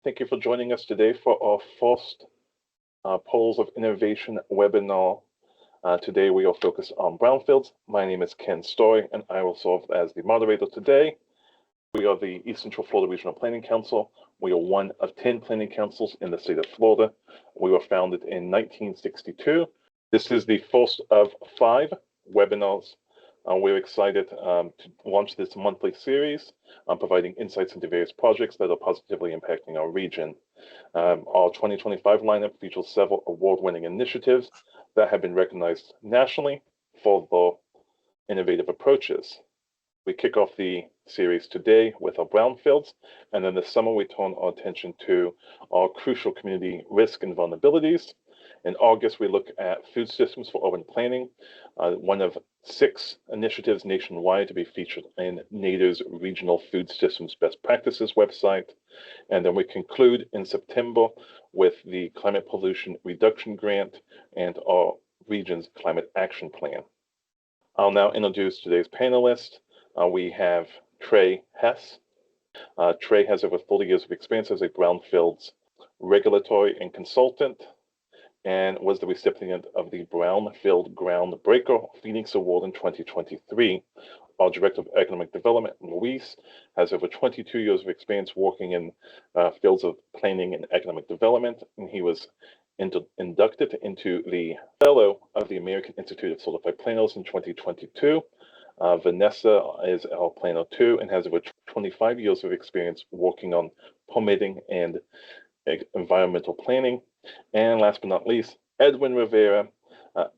Thank you for joining us today for our first Poles of Innovation webinar. Today we are focused on brownfields. My name is Ken Story, and I will serve as the moderator today. We are the East Central Florida Regional Planning Council. We are one of 10 planning councils in the state of Florida. We were founded in 1962. This is the first of 5 webinars. We're excited to launch this monthly series, providing insights into various projects that are positively impacting our region. Our 2025 lineup features several award-winning initiatives that have been recognized nationally for their innovative approaches. We kick off the series today with our brownfields, and then this summer we turn our attention to our crucial community risk and vulnerabilities. In August, we look at food systems for urban planning, one of 6 initiatives nationwide to be featured in NATO's Regional Food Systems Best Practices website. And then we conclude in September with the Climate Pollution Reduction Grant and our region's Climate Action Plan. I'll now introduce today's panelists. We have Trey Hess. Trey has over 30 years of experience as a brownfields regulatory and consultant, and was the recipient of the Brownfield Groundbreaker Phoenix Award in 2023. Our Director of Economic Development, Luis, has over 22 years of experience working in fields of planning and economic development, and he was inducted into the Fellow of the American Institute of Certified Planners in 2022. Vanessa is our planner too, and has over 25 years of experience working on permitting and environmental planning. And last but not least, Edwin Rivera.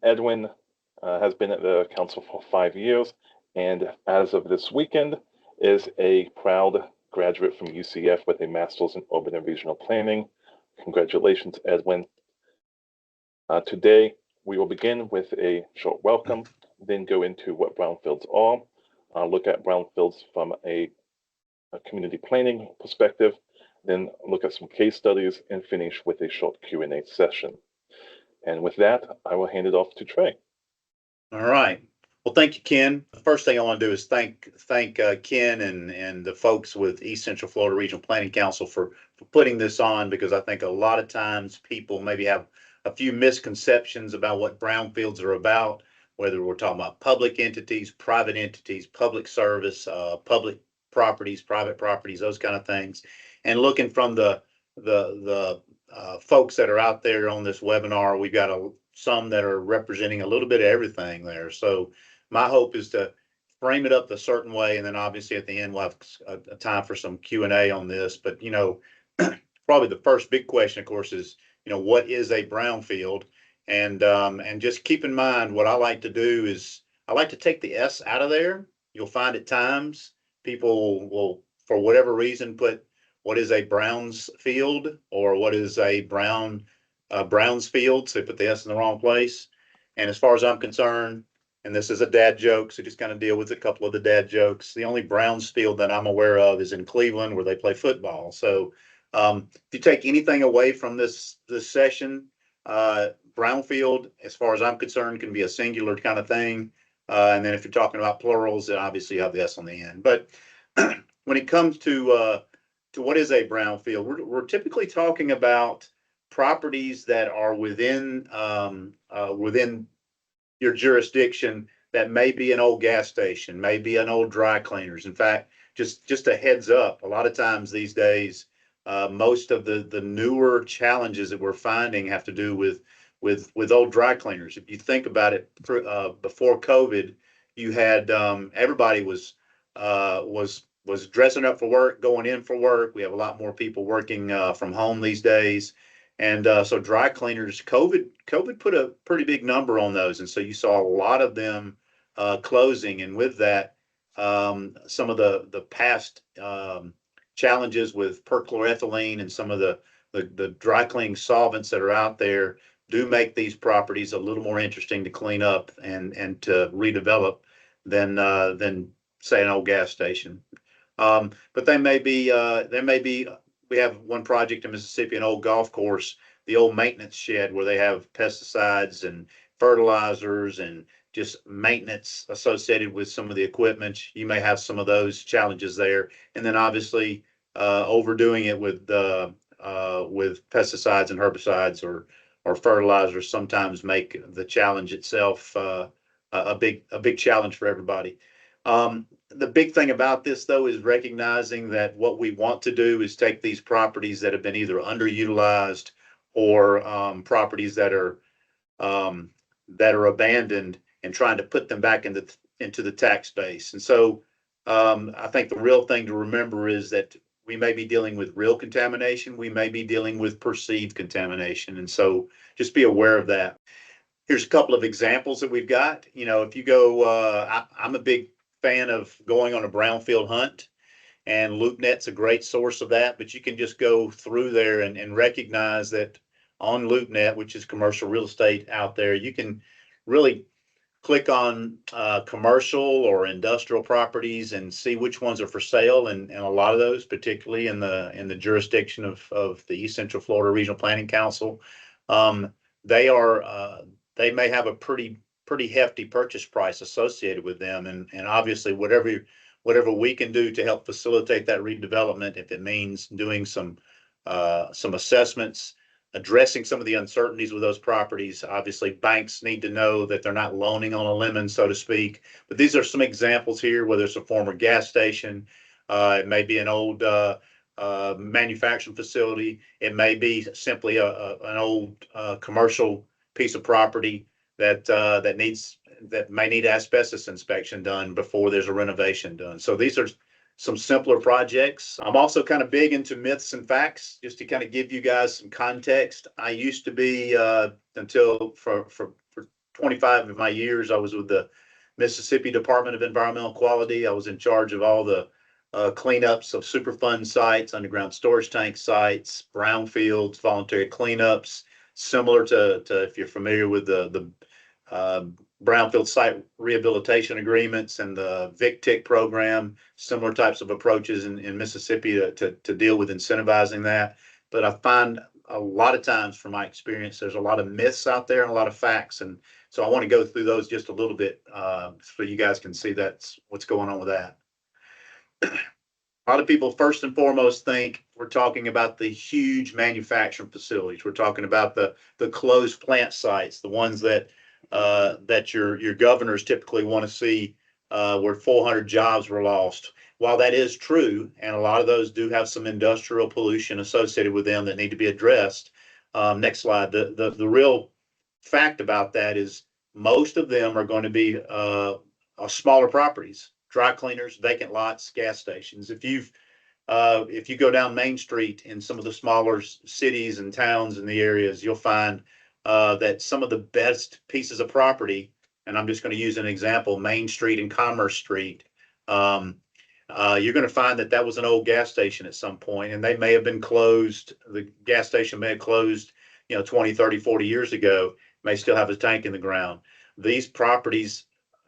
Edwin has been at the council for 5 years, and as of this weekend is a proud graduate from UCF with a master's in urban and regional planning. Congratulations, Edwin. Today, we will begin with a short welcome, then go into what brownfields are, look at brownfields from a community planning perspective, then look at some case studies, and finish with a short Q&A session. And with that, I will hand it off to Trey. All right. Well, thank you, Ken. The first thing I want to do is thank Ken and the folks with East Central Florida Regional Planning Council for putting this on, because I think a lot of times people maybe have a few misconceptions about what brownfields are about, whether we're talking about public entities, public service, public properties, private properties, those kind of things. And looking from the folks that are out there on this webinar, we've got some that are representing a little bit of everything there. So my hope is to frame it up a certain way, and then obviously at the end we'll have a time for some Q&A on this. But probably the first big question, of course, is what is a brownfield? And just keep in mind, what I like to do is I like to take the S out of there. You'll find at times people will, for whatever reason, put what is a Brownsfield or what is a Brownsfield. So they put the S in the wrong place. And as far as I'm concerned, and this is a dad joke, so just kind of deal with a couple of the dad jokes. The only Brownsfield that I'm aware of is in Cleveland, where they play football. So if you take anything away from this session, brownfield, as far as I'm concerned, can be a singular kind of thing. And then if you're talking about plurals, then obviously you have the S on the end. But when it comes to what is a brownfield, we're typically talking about properties that are within your jurisdiction that may be an old gas station, may be an old dry cleaners. In fact, just a heads up, a lot of times these days, most of the newer challenges that we're finding have to do with old dry cleaners. If you think about it, before COVID, you had everybody was dressing up for work, going in for work. We have a lot more people working from home these days. And so dry cleaners, COVID put a pretty big number on those. And so you saw a lot of them closing. And with that, some of the past challenges with perchloroethylene and some of the dry cleaning solvents that are out there do make these properties a little more interesting to clean up and to redevelop than say an old gas station. But they may be, we have one project in Mississippi, an old golf course, the old maintenance shed where they have pesticides and fertilizers and just maintenance associated with some of the equipment. You may have some of those challenges there. And then obviously overdoing it with with pesticides and herbicides or fertilizers sometimes make the challenge itself a big challenge for everybody. The big thing about this, though, is recognizing that what we want to do is take these properties that have been either underutilized or properties that are abandoned and trying to put them back into the tax base. And so I think the real thing to remember is that we may be dealing with real contamination. We may be dealing with perceived contamination. And so just be aware of that. Here's a couple of examples that we've got. You know, if you go, I'm a big fan of going on a brownfield hunt, and LoopNet's a great source of that, but you can just go through there and recognize that on LoopNet, which is commercial real estate out there, you can really click on commercial or industrial properties and see which ones are for sale. And a lot of those, particularly in the jurisdiction of the East Central Florida Regional Planning Council, they may have a pretty hefty purchase price associated with them. And obviously whatever we can do to help facilitate that redevelopment, if it means doing some assessments, addressing some of the uncertainties with those properties. Obviously, banks need to know that they're not loaning on a lemon, so to speak. But these are some examples here, whether it's a former gas station, it may be an old manufacturing facility, it may be simply an old commercial piece of property that may need asbestos inspection done before there's a renovation done. So these are some simpler projects. I'm also kind of big into myths and facts, just to kind of give you guys some context. I used to be, until for 25 of my years, I was with the Mississippi Department of Environmental Quality. I was in charge of all the cleanups of Superfund sites, underground storage tank sites, brownfields, voluntary cleanups, similar to if you're familiar with the brownfield site rehabilitation agreements and the VIC-TIC program, similar types of approaches in Mississippi to deal with incentivizing that. But I find a lot of times from my experience, there's a lot of myths out there and a lot of facts. And so I want to go through those just a little bit so you guys can see that's what's going on with that. A lot of people first and foremost think we're talking about the huge manufacturing facilities. We're talking about the closed plant sites, the ones that your governors typically want to see, where 400 jobs were lost. While that is true, and a lot of those do have some industrial pollution associated with them that need to be addressed. Next slide. The real fact about that is most of them are going to be smaller properties, dry cleaners, vacant lots, gas stations. If you go down Main Street in some of the smaller cities and towns in the areas, you'll find that some of the best pieces of property, and I'm just going to use an example, Main Street and Commerce Street, you're going to find that was an old gas station at some point, and they may have been closed. The gas station may have closed, 20, 30, 40 years ago, may still have a tank in the ground. These properties,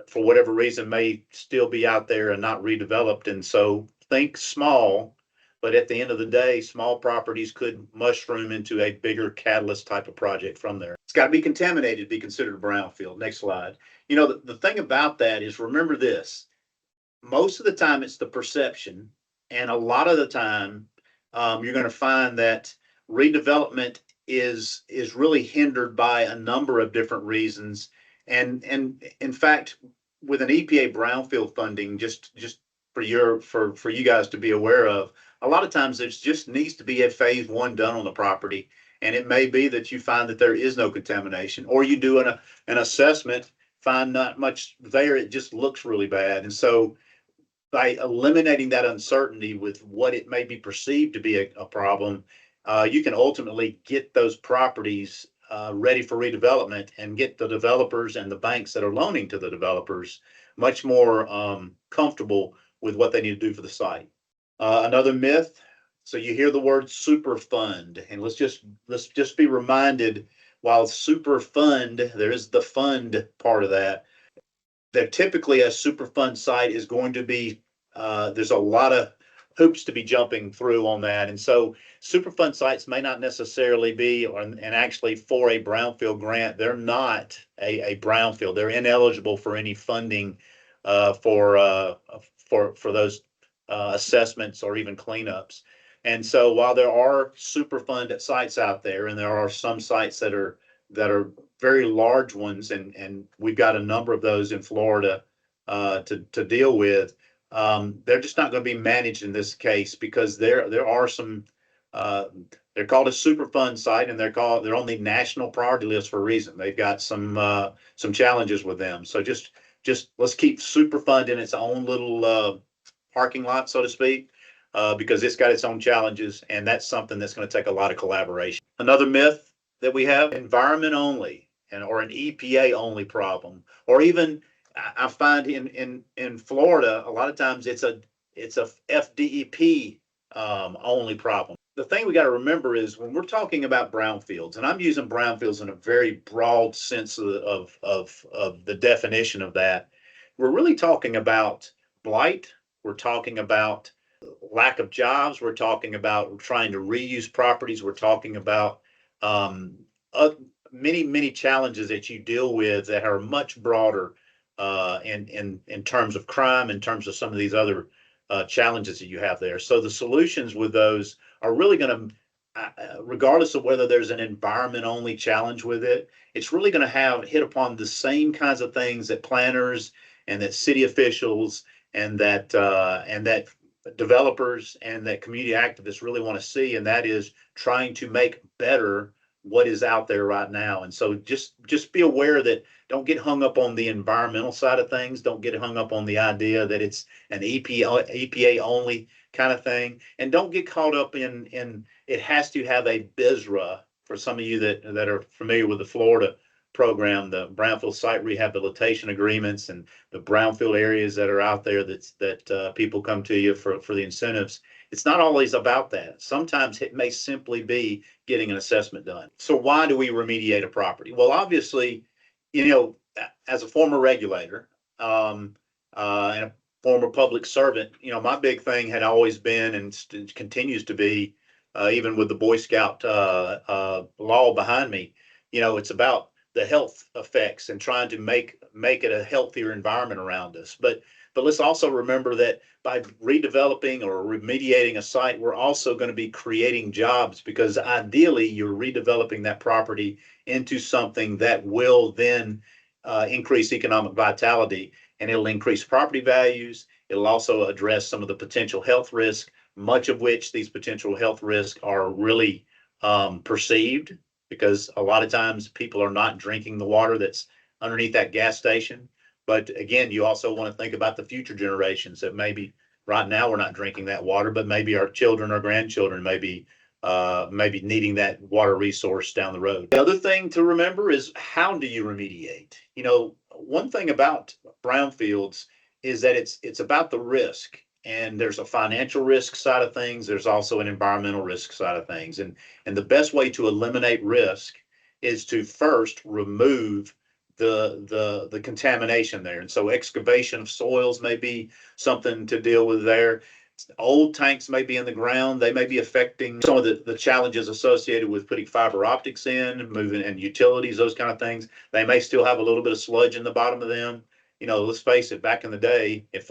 for whatever reason, may still be out there and not redeveloped. And so think small, but at the end of the day, small properties could mushroom into a bigger catalyst type of project from there. It's got to be contaminated to be considered a brownfield. Next slide. The thing about that is, remember this, most of the time it's the perception. And a lot of the time you're going to find that redevelopment is really hindered by a number of different reasons. And in fact, with an EPA brownfield funding, just for you guys to be aware of, a lot of times there just needs to be a phase one done on the property. And it may be that you find that there is no contamination, or you do an assessment, find not much there, it just looks really bad. And so by eliminating that uncertainty with what it may be perceived to be a problem, you can ultimately get those properties ready for redevelopment and get the developers and the banks that are loaning to the developers much more comfortable with what they need to do for the site. Another myth. So you hear the word super fund, and let's just be reminded, while super fund, there is the fund part of that typically a super fund site is going to be, there's a lot of hoops to be jumping through on that. And so Superfund sites may not necessarily be, and actually for a brownfield grant, they're not a brownfield. They're ineligible for any funding for those assessments or even cleanups. And so while there are Superfund sites out there, and there are some sites that are very large ones, and we've got a number of those in Florida to deal with, they're just not going to be managed in this case because there are some. They're called a Superfund site, and they're on the national priority list for a reason. They've got some challenges with them. So just let's keep Superfund in its own little parking lot, so to speak, because it's got its own challenges, and that's something that's going to take a lot of collaboration. Another myth that we have: environment only, or an EPA only problem, or even I find in Florida a lot of times it's a FDEP only problem. The thing we got to remember is when we're talking about brownfields, and I'm using brownfields in a very broad sense of the definition of that, we're really talking about blight. We're talking about lack of jobs. We're talking about trying to reuse properties. We're talking about many challenges that you deal with that are much broader in terms of crime, in terms of some of these other challenges that you have there. So the solutions with those are really going to, regardless of whether there's an environment only challenge with it, it's really going to hit upon the same kinds of things that planners and that city officials and that developers and that community activists really want to see, and that is trying to make better what is out there right now. And so just be aware that don't get hung up on the environmental side of things. Don't get hung up on the idea that it's an EPA only kind of thing, and don't get caught up in it has to have a BSRA. For some of you that are familiar with the Florida program, the Brownfield Site Rehabilitation Agreements and the brownfield areas that are out there that people come to you for the incentives. It's not always about that. Sometimes it may simply be getting an assessment done. So why do we remediate a property? Well, obviously, as a former regulator and a former public servant, my big thing had always been and continues to be, even with the Boy Scout law behind me, it's about the health effects and trying to make it a healthier environment around us. But let's also remember that by redeveloping or remediating a site, we're also going to be creating jobs, because ideally you're redeveloping that property into something that will then increase economic vitality, and it'll increase property values. It'll also address some of the potential health risks, much of which these potential health risks are really perceived, because a lot of times people are not drinking the water that's underneath that gas station. But again, you also want to think about the future generations that maybe right now we're not drinking that water, but maybe our children or grandchildren may be needing that water resource down the road. The other thing to remember is, how do you remediate? One thing about brownfields is that it's about the risk. And there's a financial risk side of things. There's also an environmental risk side of things. And the best way to eliminate risk is to first remove the contamination there. And so excavation of soils may be something to deal with there. Old tanks may be in the ground. They may be affecting some of the challenges associated with putting fiber optics in, moving, and utilities, those kind of things. They may still have a little bit of sludge in the bottom of them. Let's face it, back in the day, if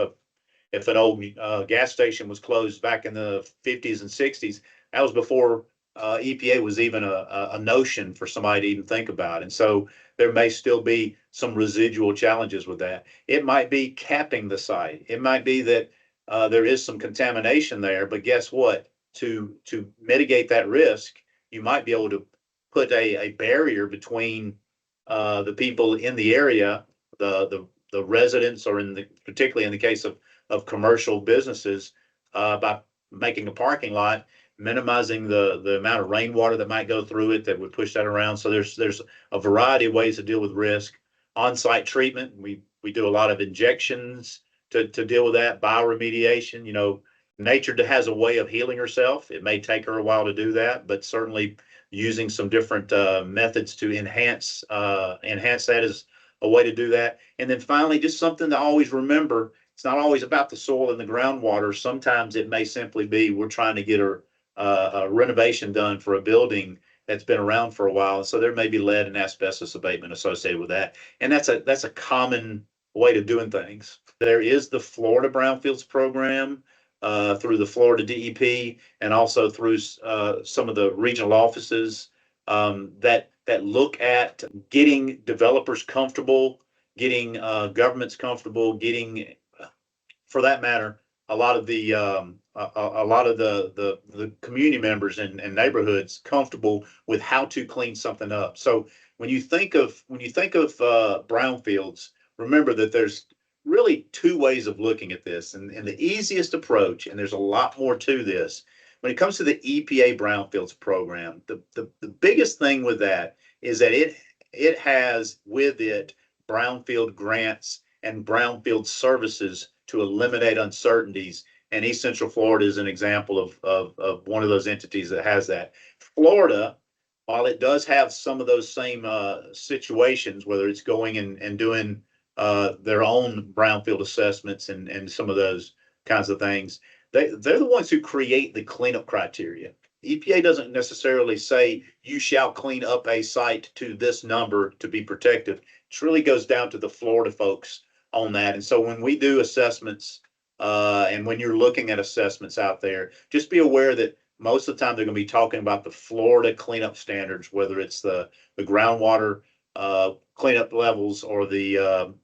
an old gas station was closed back in the 50s and 60s, that was before EPA was even a notion for somebody to even think about. And so there may still be some residual challenges with that. It might be capping the site. It might be that there is some contamination there, but guess what? To mitigate that risk, you might be able to put a barrier between the people in the area, the residents, or particularly in the case of commercial businesses, by making a parking lot, minimizing the amount of rainwater that might go through it that would push that around. So there's a variety of ways to deal with risk. On-site treatment, we do a lot of injections to deal with that. Bioremediation, nature has a way of healing herself. It may take her a while to do that, but certainly using some different methods to enhance that is a way to do that. And then finally, just something to always remember: it's not always about the soil and the groundwater. Sometimes it may simply be we're trying to get a renovation done for a building that's been around for a while. So there may be lead and asbestos abatement associated with that. And that's a common way of doing things. There is the Florida Brownfields program. through the Florida DEP and also through some of the regional offices that look at getting developers comfortable, getting governments comfortable, getting, for that matter, a lot of the the community members and neighborhoods comfortable with how to clean something up. So when you think of brownfields, remember that there's really two ways of looking at this, and the easiest approach, and there's a lot more to this. When it comes to the EPA brownfields program, the biggest thing with that is that it has with it brownfield grants and brownfield services to eliminate uncertainties. And East Central Florida is an example of one of those entities that has that. Florida, while it does have some of those same situations, whether it's going and doing their own brownfield assessments and some of those kinds of things, they're the ones who create the cleanup criteria. EPA doesn't necessarily say you shall clean up a site to this number to be protective. It really goes down to the Florida folks on that. And so when we do assessments, and when you're looking at assessments out there, just be aware that most of the time they're going to be talking about the Florida cleanup standards, whether it's the groundwater cleanup levels or the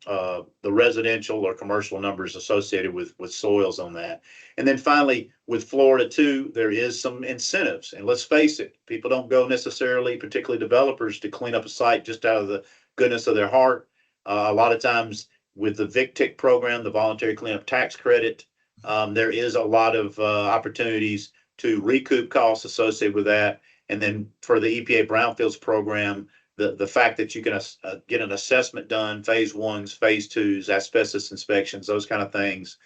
residential or commercial numbers associated with soils on that. And then finally, with Florida too, there is some incentives. And let's face it, people don't go necessarily, particularly developers, to clean up a site just out of the goodness of their heart. A lot of times with the VICTIC program, the voluntary cleanup tax credit, there is a lot of opportunities to recoup costs associated with that. And then for the EPA brownfields program, the fact that you can get an assessment done, phase ones, phase twos, asbestos inspections, those kind of things,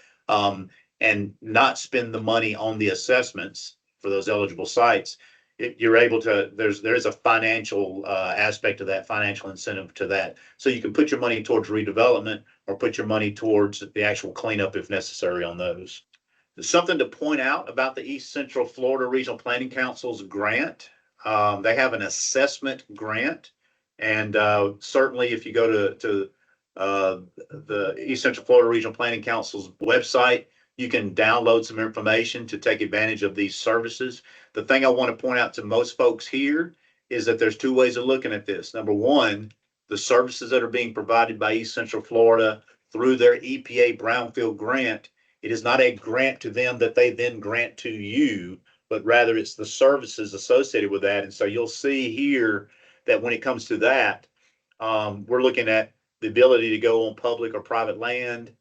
and not spend the money on the assessments for those eligible sites, you're able to, there is a financial aspect of that, financial incentive to that. So you can put your money towards redevelopment or put your money towards the actual cleanup if necessary on those. There's something to point out about the East Central Florida Regional Planning Council's grant. They have an assessment grant. And certainly if you go to the East Central Florida Regional Planning Council's website, you can download some information to take advantage of these services. The thing I want to point out to most folks here is that there's two ways of looking at this. Number one, the services that are being provided by East Central Florida through their EPA Brownfield grant, it is not a grant to them that they then grant to you, but rather it's the services associated with that. And so you'll see here that when it comes to that, we're looking at the ability to go on public or private land,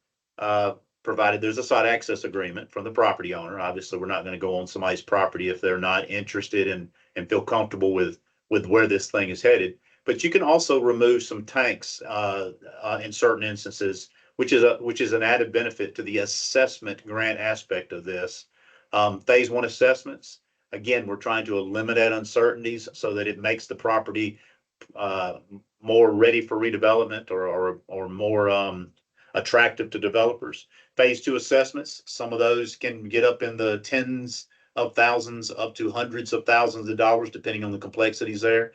provided there's a site access agreement from the property owner. Obviously, we're not going to go on somebody's property if they're not interested and feel comfortable with where this thing is headed. But you can also remove some tanks in certain instances, which is an added benefit to the assessment grant aspect of this. Phase one assessments, again, we're trying to eliminate uncertainties so that it makes the property more ready for redevelopment or more attractive to developers. Phase two assessments, some of those can get up in the tens of thousands up to hundreds of thousands of dollars, depending on the complexities there.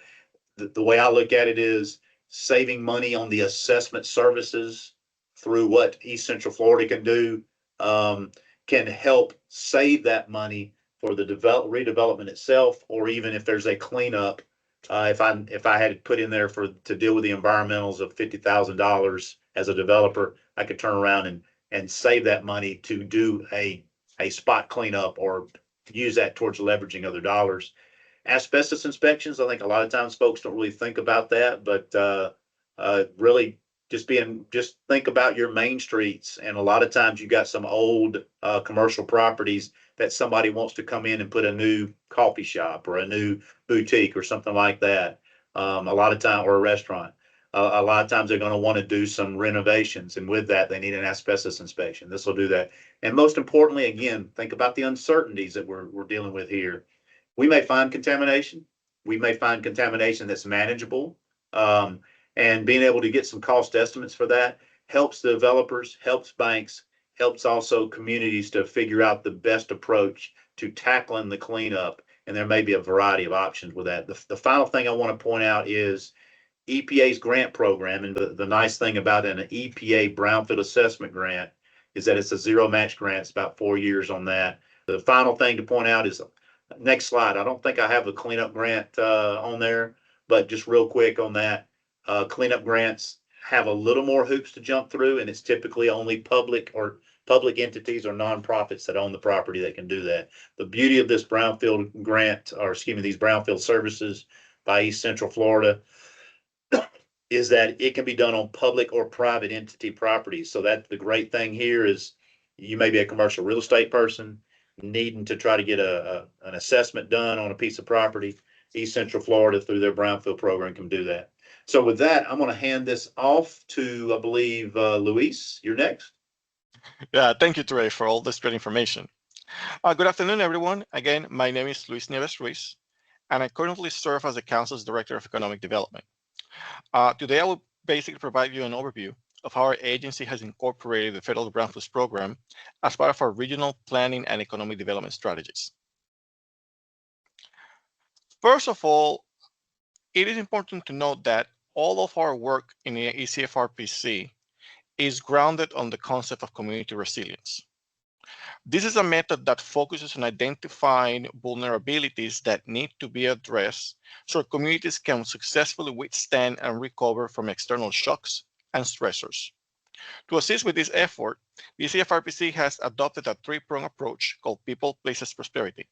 The way I look at it is saving money on the assessment services through what East Central Florida can do can help save that money for the redevelopment itself, or even if there's a cleanup. If I had put in there to deal with the environmentals of $50,000 as a developer, I could turn around and save that money to do a spot cleanup or use that towards leveraging other dollars. Asbestos inspections, I think a lot of times folks don't really think about that, but really just think about your main streets. And a lot of times you got some old commercial properties that somebody wants to come in and put a new coffee shop or a new boutique or something like that. A lot of time, or a restaurant. A lot of times they're going to want to do some renovations, and with that, they need an asbestos inspection. This will do that. And most importantly, again, think about the uncertainties that we're dealing with here. We may find contamination. We may find contamination that's manageable. And being able to get some cost estimates for that helps the developers, helps banks, helps also communities to figure out the best approach to tackling the cleanup. And there may be a variety of options with that. The final thing I want to point out is EPA's grant program. And the nice thing about an EPA brownfield assessment grant is that it's a zero match grant. It's about 4 years on that. The final thing to point out is next slide. I don't think I have a cleanup grant on there, but just real quick on that, cleanup grants have a little more hoops to jump through, and it's typically only public entities or nonprofits that own the property that can do that. The beauty of this brownfield grant, or excuse me, these brownfield services by East Central Florida, is that it can be done on public or private entity properties. So that the great thing here is you may be a commercial real estate person needing to try to get an assessment done on a piece of property. East Central Florida, through their brownfield program, can do that. So with that, I'm going to hand this off to, I believe, Luis. You're next. Yeah, thank you, Trey, for all this great information. Good afternoon, everyone. Again, my name is Luis Nieves Ruiz, and I currently serve as the Council's Director of Economic Development. Today, I will basically provide you an overview of how our agency has incorporated the Federal Brownfields Program as part of our regional planning and economic development strategies. First of all, it is important to note that all of our work in the ECFRPC is grounded on the concept of community resilience. This is a method that focuses on identifying vulnerabilities that need to be addressed so communities can successfully withstand and recover from external shocks and stressors. To assist with this effort, the ECFRPC has adopted a three-pronged approach called People, Places, Prosperity.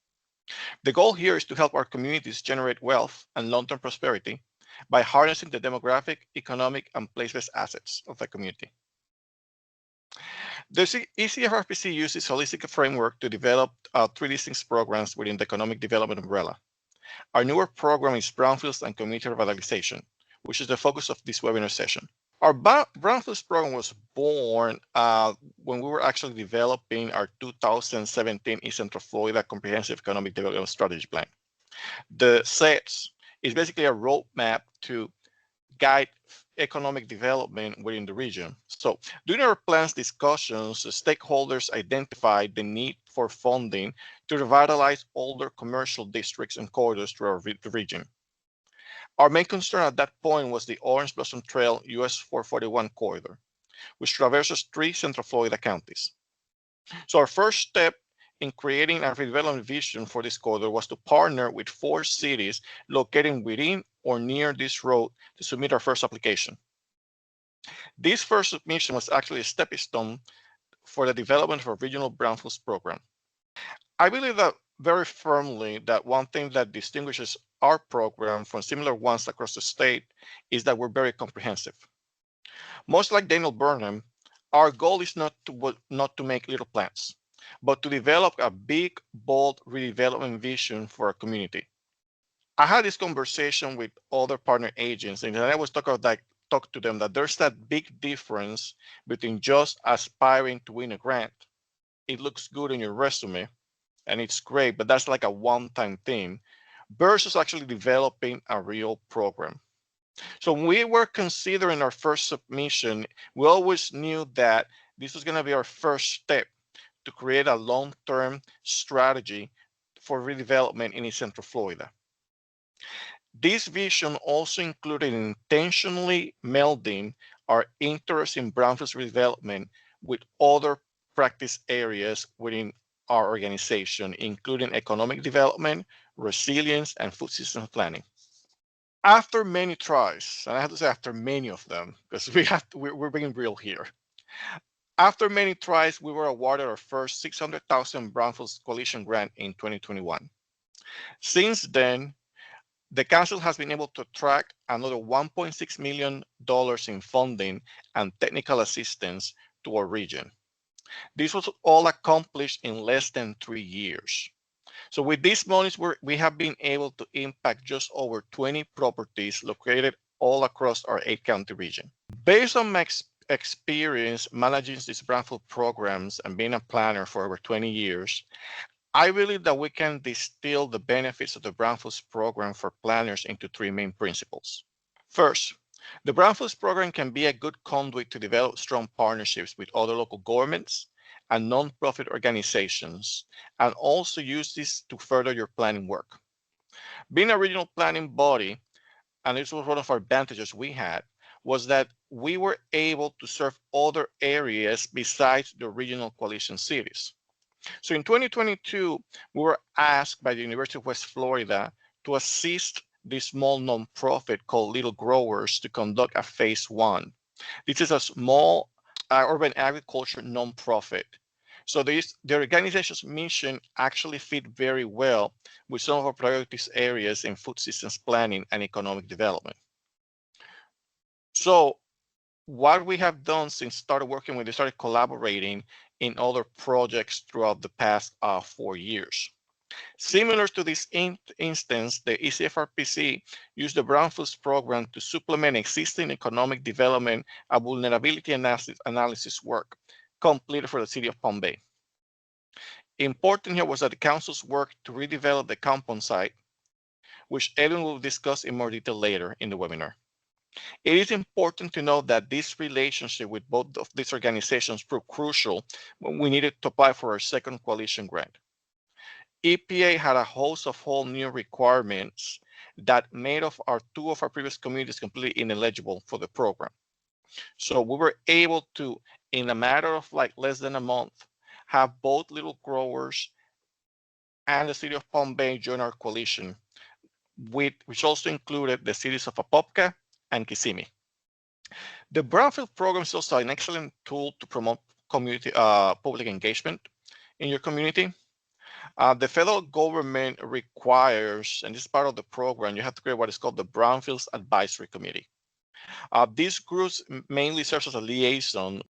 The goal here is to help our communities generate wealth and long-term prosperity by harnessing the demographic, economic, and place-based assets of the community. The ECFRPC uses a holistic framework to develop three distinct programs within the economic development umbrella. Our newer program is Brownfields and Community Revitalization, which is the focus of this webinar session. Our Brownfields program was born when we were actually developing our 2017 East Central Florida Comprehensive Economic Development Strategy Plan. The SETS is basically a roadmap to guide economic development within the region. So during our plans discussions, stakeholders identified the need for funding to revitalize older commercial districts and corridors throughout the region. Our main concern at that point was the Orange Blossom Trail US 441 corridor, which traverses 3 Central Florida counties. So our first step in creating a redevelopment vision for this corridor was to partner with 4 cities located within or near this road to submit our first application. This first submission was actually a stepping stone for the development of a regional brownfields program. I believe that very firmly that one thing that distinguishes our program from similar ones across the state is that we're very comprehensive. Much like Daniel Burnham, our goal is not to make little plans, but to develop a big, bold redevelopment vision for our community. I had this conversation with other partner agents, and I was talk to them that there's that big difference between just aspiring to win a grant. It looks good in your resume, and it's great, but that's like a one-time thing, versus actually developing a real program. So when we were considering our first submission, we always knew that this was going to be our first step to create a long-term strategy for redevelopment in East Central Florida. This vision also included intentionally melding our interest in brownfields redevelopment with other practice areas within our organization, including economic development, resilience, and food systems planning. After many tries, and I have to say after many of them, because we're being real here. After many tries, we were awarded our first $600,000 Brownfields Coalition grant in 2021. Since then, the Council has been able to attract another $1.6 million in funding and technical assistance to our region. This was all accomplished in less than 3 years. So with these monies, we have been able to impact just over 20 properties located all across our 8-county region. Based on my experience managing these brownfield programs and being a planner for over 20 years, I believe that we can distill the benefits of the Brownfields program for planners into 3 main principles. First, the Brownfields program can be a good conduit to develop strong partnerships with other local governments and nonprofit organizations, and also use this to further your planning work. Being a regional planning body, and this was one of our advantages we had, was that we were able to serve other areas besides the regional coalition cities. So in 2022, we were asked by the University of West Florida to assist this small nonprofit called Little Growers to conduct a phase 1. This is a small urban agriculture nonprofit. So the organization's mission actually fit very well with some of our priorities areas in food systems planning and economic development. So what we have done since started working with, we started collaborating in other projects throughout the past 4 years. Similar to this instance, the ECFRPC used the Brownfields program to supplement existing economic development and vulnerability analysis work completed for the city of Palm Bay. Important here was that the council's work to redevelop the compound site, which Edwin will discuss in more detail later in the webinar. It is important to note that this relationship with both of these organizations proved crucial when we needed to apply for our second coalition grant. EPA had a host of whole new requirements that made two of our previous communities completely ineligible for the program. So we were able to, in a matter of like less than a month, have both Little Growers and the city of Palm Bay join our coalition, which also included the cities of Apopka and Kissimmee. The Brownfield program is also an excellent tool to promote community public engagement in your community. The federal government requires, and this is part of the program, you have to create what is called the Brownfields Advisory Committee. These groups mainly serves as a liaison.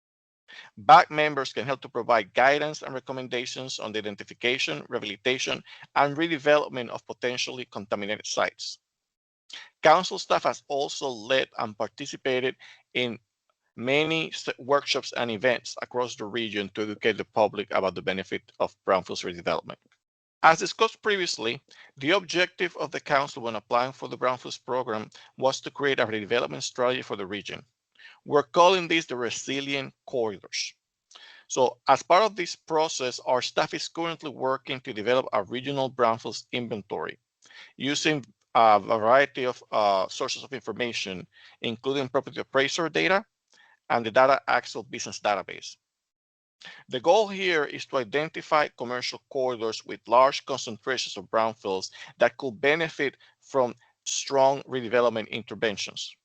BAC members can help to provide guidance and recommendations on the identification, rehabilitation, and redevelopment of potentially contaminated sites. Council staff has also led and participated in many workshops and events across the region to educate the public about the benefit of brownfields redevelopment. As discussed previously, the objective of the council when applying for the brownfields program was to create a redevelopment strategy for the region. We're calling these the resilient corridors. So as part of this process, our staff is currently working to develop a regional brownfields inventory using a variety of sources of information, including property appraiser data and the Data Axle Business Database. The goal here is to identify commercial corridors with large concentrations of brownfields that could benefit from strong redevelopment interventions.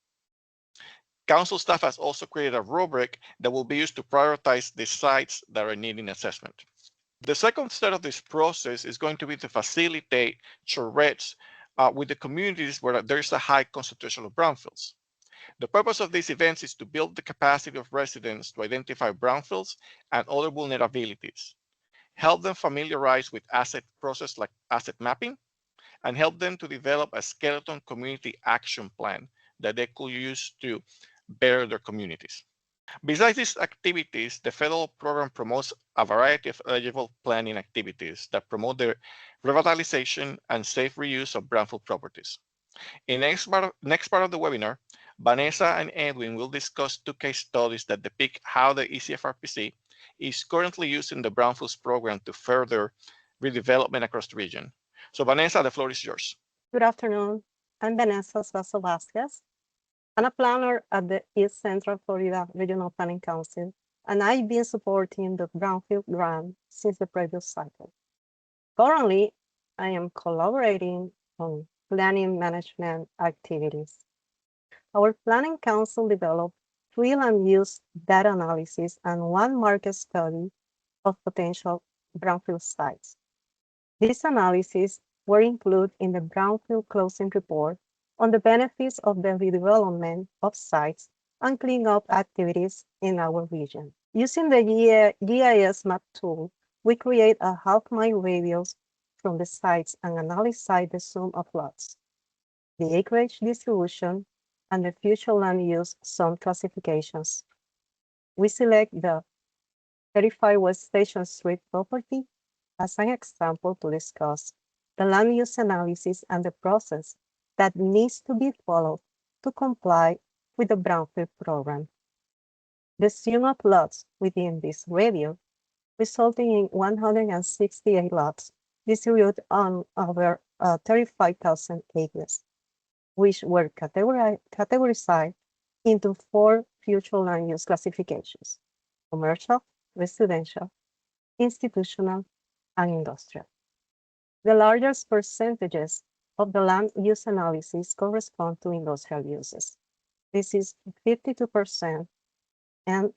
Council staff has also created a rubric that will be used to prioritize the sites that are needing assessment. The second step of this process is going to be to facilitate charrettes with the communities where there is a high concentration of brownfields. The purpose of these events is to build the capacity of residents to identify brownfields and other vulnerabilities, help them familiarize with asset process like asset mapping, and help them to develop a skeleton community action plan that they could use to better their communities. Besides these activities, the federal program promotes a variety of eligible planning activities that promote the revitalization and safe reuse of brownfield properties. In the next part of the webinar, Vanessa and Edwin will discuss 2 case studies that depict how the ECFRPC is currently using the Brownfields program to further redevelopment across the region. So Vanessa, the floor is yours. Good afternoon. I'm Vanessa Suazo Vasquez. I'm a planner at the East Central Florida Regional Planning Council, and I've been supporting the Brownfield grant since the previous cycle. Currently, I am collaborating on planning management activities. Our planning council developed 3 land use data analysis and 1 market study of potential brownfield sites. These analyses were included in the Brownfield Closing Report on the benefits of the redevelopment of sites and cleanup activities in our region. Using the GIS map tool, we create a half-mile radius from the sites and analyze the sum of lots, the acreage distribution, and the future land use zone classifications. We select the 35 West Station Street property as an example to discuss the land use analysis and the process that needs to be followed to comply with the Brownfield program. The sum of lots within this radius resulting in 168 lots distributed on over 35,000 acres, which were categorized into 4 future land use classifications: commercial, residential, institutional, and industrial. The largest percentages of the land use analysis correspond to industrial uses. This is 52% and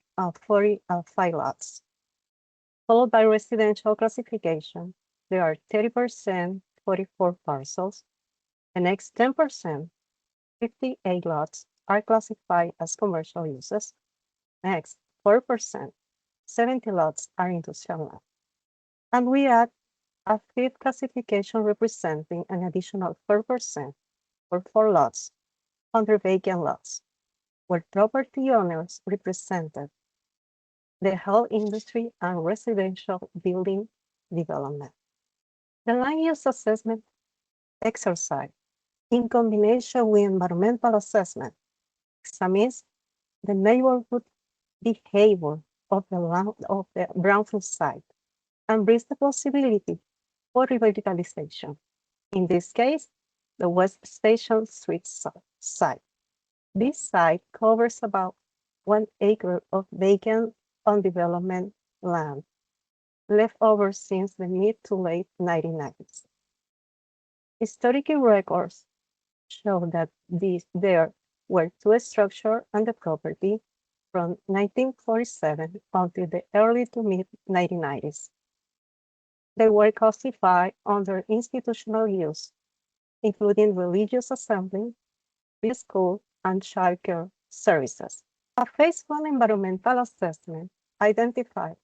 45 lots. Followed by residential classification, there are 30%, 44 parcels. The next 10%, 58 lots, are classified as commercial uses. Next, 4%, 70 lots are industrial land. And we add a fifth classification representing an additional 4%, or 4 lots, under vacant lots, where property owners represented the whole industry and residential building development. The land use assessment exercise, in combination with environmental assessment, examines the neighborhood behavior of the brownfield site and brings the possibility for revitalization. In this case, the West Station Street site. This site covers about 1 acre of vacant undeveloped land left over since the mid to late 1990s. Historical records show that there were 2 structures on the property from 1947 until the early to mid 1990s. They were classified under institutional use, including religious assembly, preschool, and childcare services. A phase 1 environmental assessment identified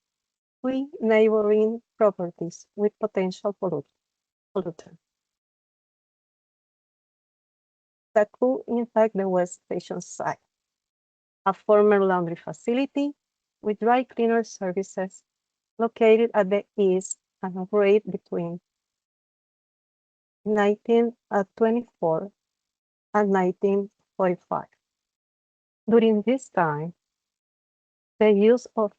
3 neighboring properties with potential pollutants that could impact the West Station site. A former laundry facility with dry cleaner services located at the east and operate between 1924 and 1945. During this time, the use of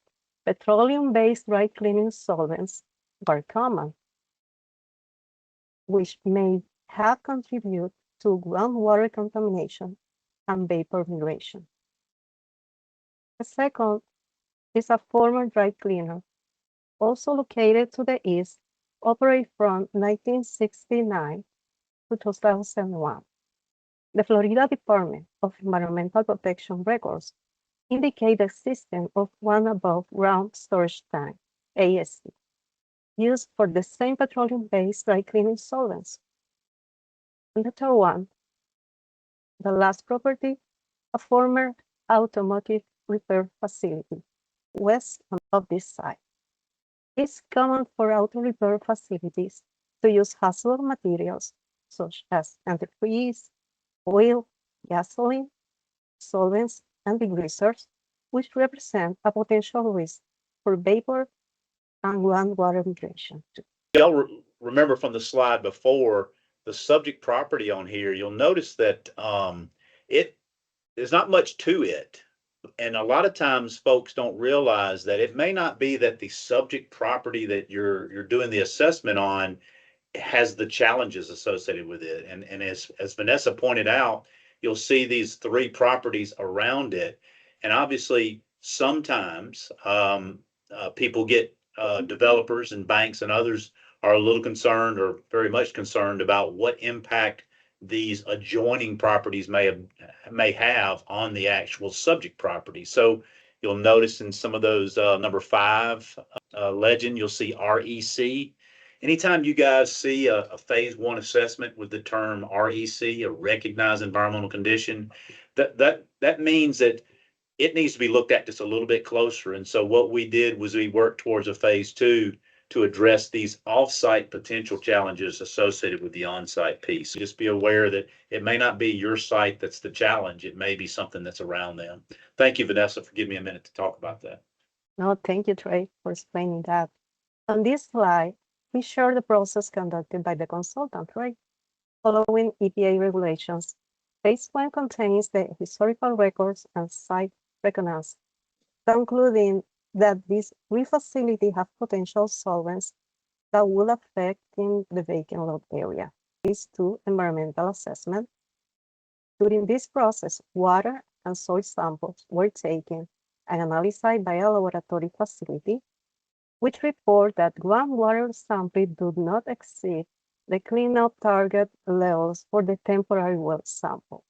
petroleum-based dry cleaning solvents were common, which may have contributed to groundwater contamination and vapor migration. The second is a former dry cleaner, also located to the east, operate from 1969 to 2001. The Florida Department of Environmental Protection records indicate the existence of one above ground storage tank, AST, used for the same petroleum-based dry cleaning solvents. And the third one, the last property, a former automotive repair facility west of this site. It's common for auto repair facilities to use hazardous materials such as antifreeze, oil, gasoline, solvents, and degreasers, which represent a potential risk for vapor and groundwater migration. Y'all remember from the slide before, the subject property on here, you'll notice that there's not much to it. And a lot of times folks don't realize that it may not be that the subject property that you're doing the assessment on has the challenges associated with it. And as Vanessa pointed out, you'll see these 3 properties around it. And obviously, sometimes people get developers and banks and others are a little concerned or very much concerned about what impact these adjoining properties may have on the actual subject property. So you'll notice in some of those number 5 legend, you'll see REC. Anytime you guys see a phase 1 assessment with the term REC, a recognized environmental condition, that means that it needs to be looked at just a little bit closer. And so what we did was we worked towards a phase 2 to address these off-site potential challenges associated with the on-site piece. Just be aware that it may not be your site that's the challenge. It may be something that's around them. Thank you, Vanessa, for giving me a minute to talk about that. No, thank you, Trey, for explaining that. On this slide, we share the process conducted by the consultant, Trey. Following EPA regulations, phase 1 contains the historical records and site reconnaissance, concluding that these 3 facilities have potential solvents that will affect in the vacant lot area. Phase 2 environmental assessment. During this process, water and soil samples were taken and analyzed by a laboratory facility, which report that groundwater sampling did not exceed the cleanup target levels for the temporary well sample.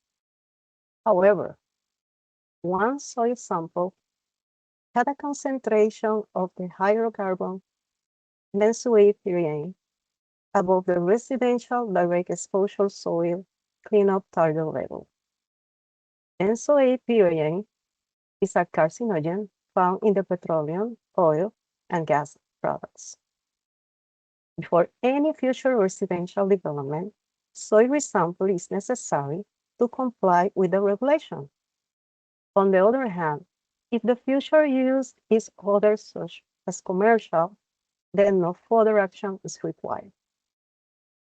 However, one soil sample had a concentration of the hydrocarbon benzoate above the residential direct exposure soil cleanup target level. Benzoate is a carcinogen found in the petroleum, oil, and gas products. Before any future residential development, soil resample is necessary to comply with the regulation. On the other hand, if the future use is other such as commercial, then no further action is required.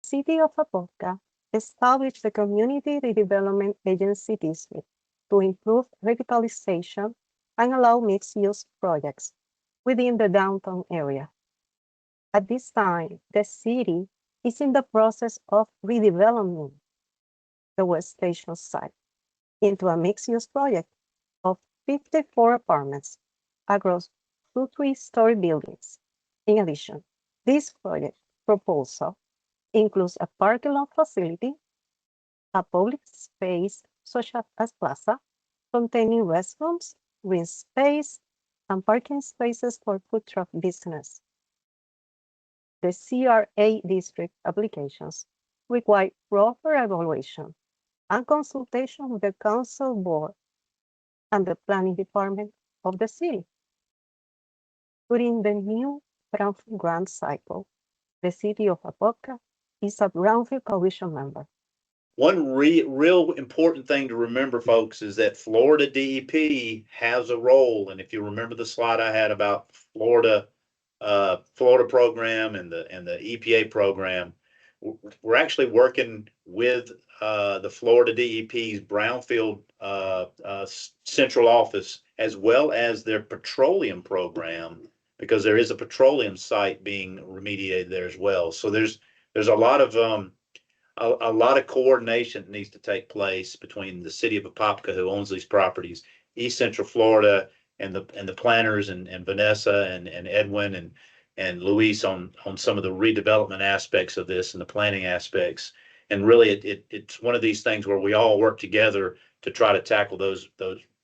City of Apopka established the Community Redevelopment Agency District to improve revitalization and allow mixed-use projects within the downtown area. At this time, the city is in the process of redeveloping the West Station site into a mixed-use project of 54 apartments across 2 3-story buildings. In addition, this project proposal includes a parking lot facility, a public space such as plaza, containing restrooms, green space, and parking spaces for food truck business. The CRA district applications require proper evaluation and consultation with the council board and the planning department of the city. During the new Brownfield grant cycle, the city of Apopka is a Brownfield Coalition member. One real important thing to remember, folks, is that Florida DEP has a role. And if you remember the slide I had about Florida program and the EPA program, we're actually working with the Florida DEP's Brownfield central office, as well as their petroleum program, because there is a petroleum site being remediated there as well. So there's a lot of coordination that needs to take place between the city of Apopka, who owns these properties, East Central Florida, and the planners and Vanessa and Edwin and Luis on some of the redevelopment aspects of this and the planning aspects. And really, it's one of these things where we all work together to try to tackle those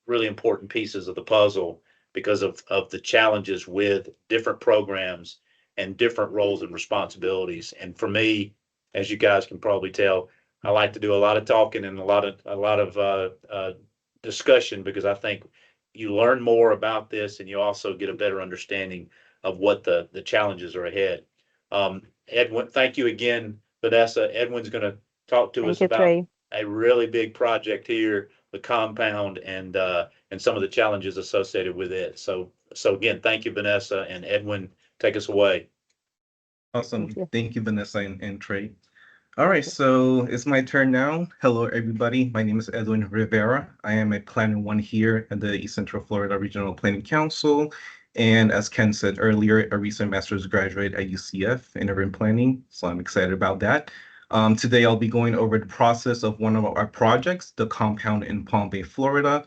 really important pieces of the puzzle because of the challenges with different programs and different roles and responsibilities. And for me, as you guys can probably tell, I like to do a lot of talking and a lot of discussion, because I think you learn more about this and you also get a better understanding of what the challenges are ahead. Edwin, thank you again, Vanessa. Edwin's going to talk to us about a really big project here, the compound, and some of the challenges associated with it. So again, thank you, Vanessa, and Edwin, take us away. Awesome. Thank you, Vanessa and Trey. All right, so it's my turn now. Hello, everybody. My name is Edwin Rivera. I am a Planner 1 here at the East Central Florida Regional Planning Council. And as Ken said earlier, a recent master's graduate at UCF in urban planning. So I'm excited about that. Today, I'll be going over the process of one of our projects, the compound in Palm Bay, Florida.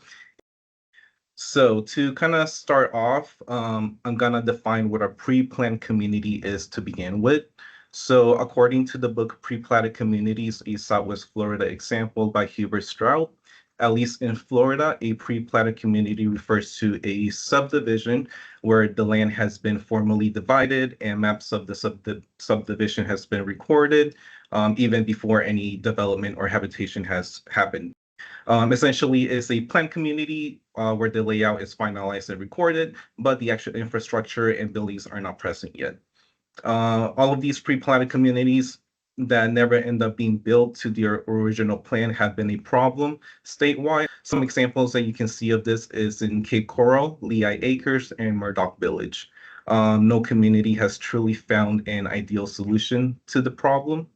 So to kind of start off, I'm gonna define what a pre-planned community is to begin with. So according to the book Pre-Platted Communities, a Southwest Florida Example by Hubert Strout, at least in Florida, a pre-platted community refers to a subdivision where the land has been formally divided and maps of the subdivision has been recorded, even before any development or habitation has happened. Essentially, it's a planned community where the layout is finalized and recorded, but the actual infrastructure and buildings are not present yet. All of these pre-platted communities that never end up being built to their original plan have been a problem statewide. Some examples that you can see of this is in Cape Coral, Lehigh Acres, and Murdoch Village. No community has truly found an ideal solution to the problem.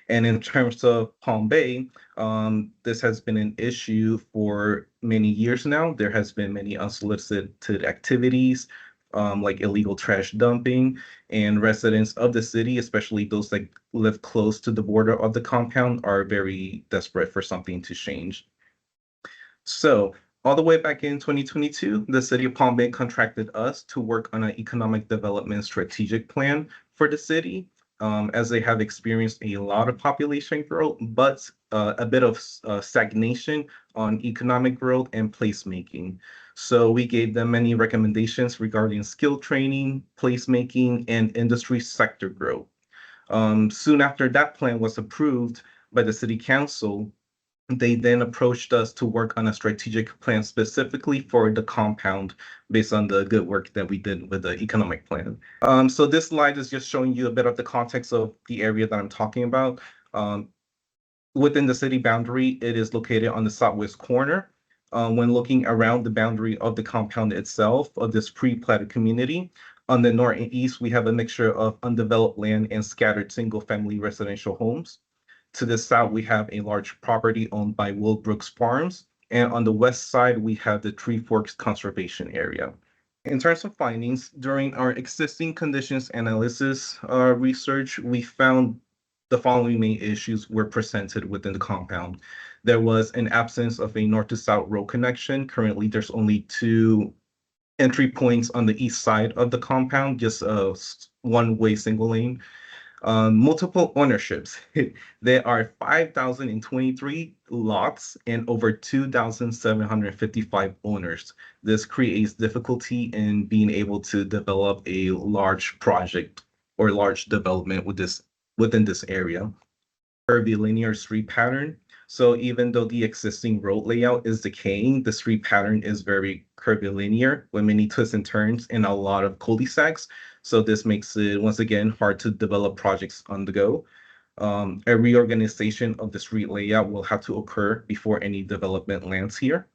And in terms of Palm Bay, this has been an issue for many years now. There has been many unsolicited activities, like illegal trash dumping, and residents of the city, especially those that live close to the border of the compound, are very desperate for something to change. So all the way back in 2022, the city of Palm Bay contracted us to work on an economic development strategic plan for the city, as they have experienced a lot of population growth, but a bit of stagnation on economic growth and placemaking. So we gave them many recommendations regarding skill training, placemaking, and industry sector growth. Soon after that plan was approved by the city council, they then approached us to work on a strategic plan specifically for the compound based on the good work that we did with the economic plan. So this slide is just showing you a bit of the context of the area that I'm talking about. Within the city boundary, it is located on the southwest corner. When looking around the boundary of the compound itself of this pre-platted community, on the north and east, we have a mixture of undeveloped land and scattered single-family residential homes. To the south, we have a large property owned by Will Brooks Farms. And on the west side, we have the Three Forks Conservation Area. In terms of findings, during our existing conditions analysis research, we found the following main issues were presented within the compound. There was an absence of a north to south road connection. Currently, there's only 2 entry points on the east side of the compound, just a one-way single lane. Multiple ownerships. There are 5,023 lots and over 2,755 owners. This creates difficulty in being able to develop a large project or large development within this area. Curvilinear street pattern. So even though the existing road layout is decaying, the street pattern is very curvilinear with many twists and turns and a lot of cul-de-sacs. So this makes it, once again, hard to develop projects on the go. A reorganization of the street layout will have to occur before any development lands here.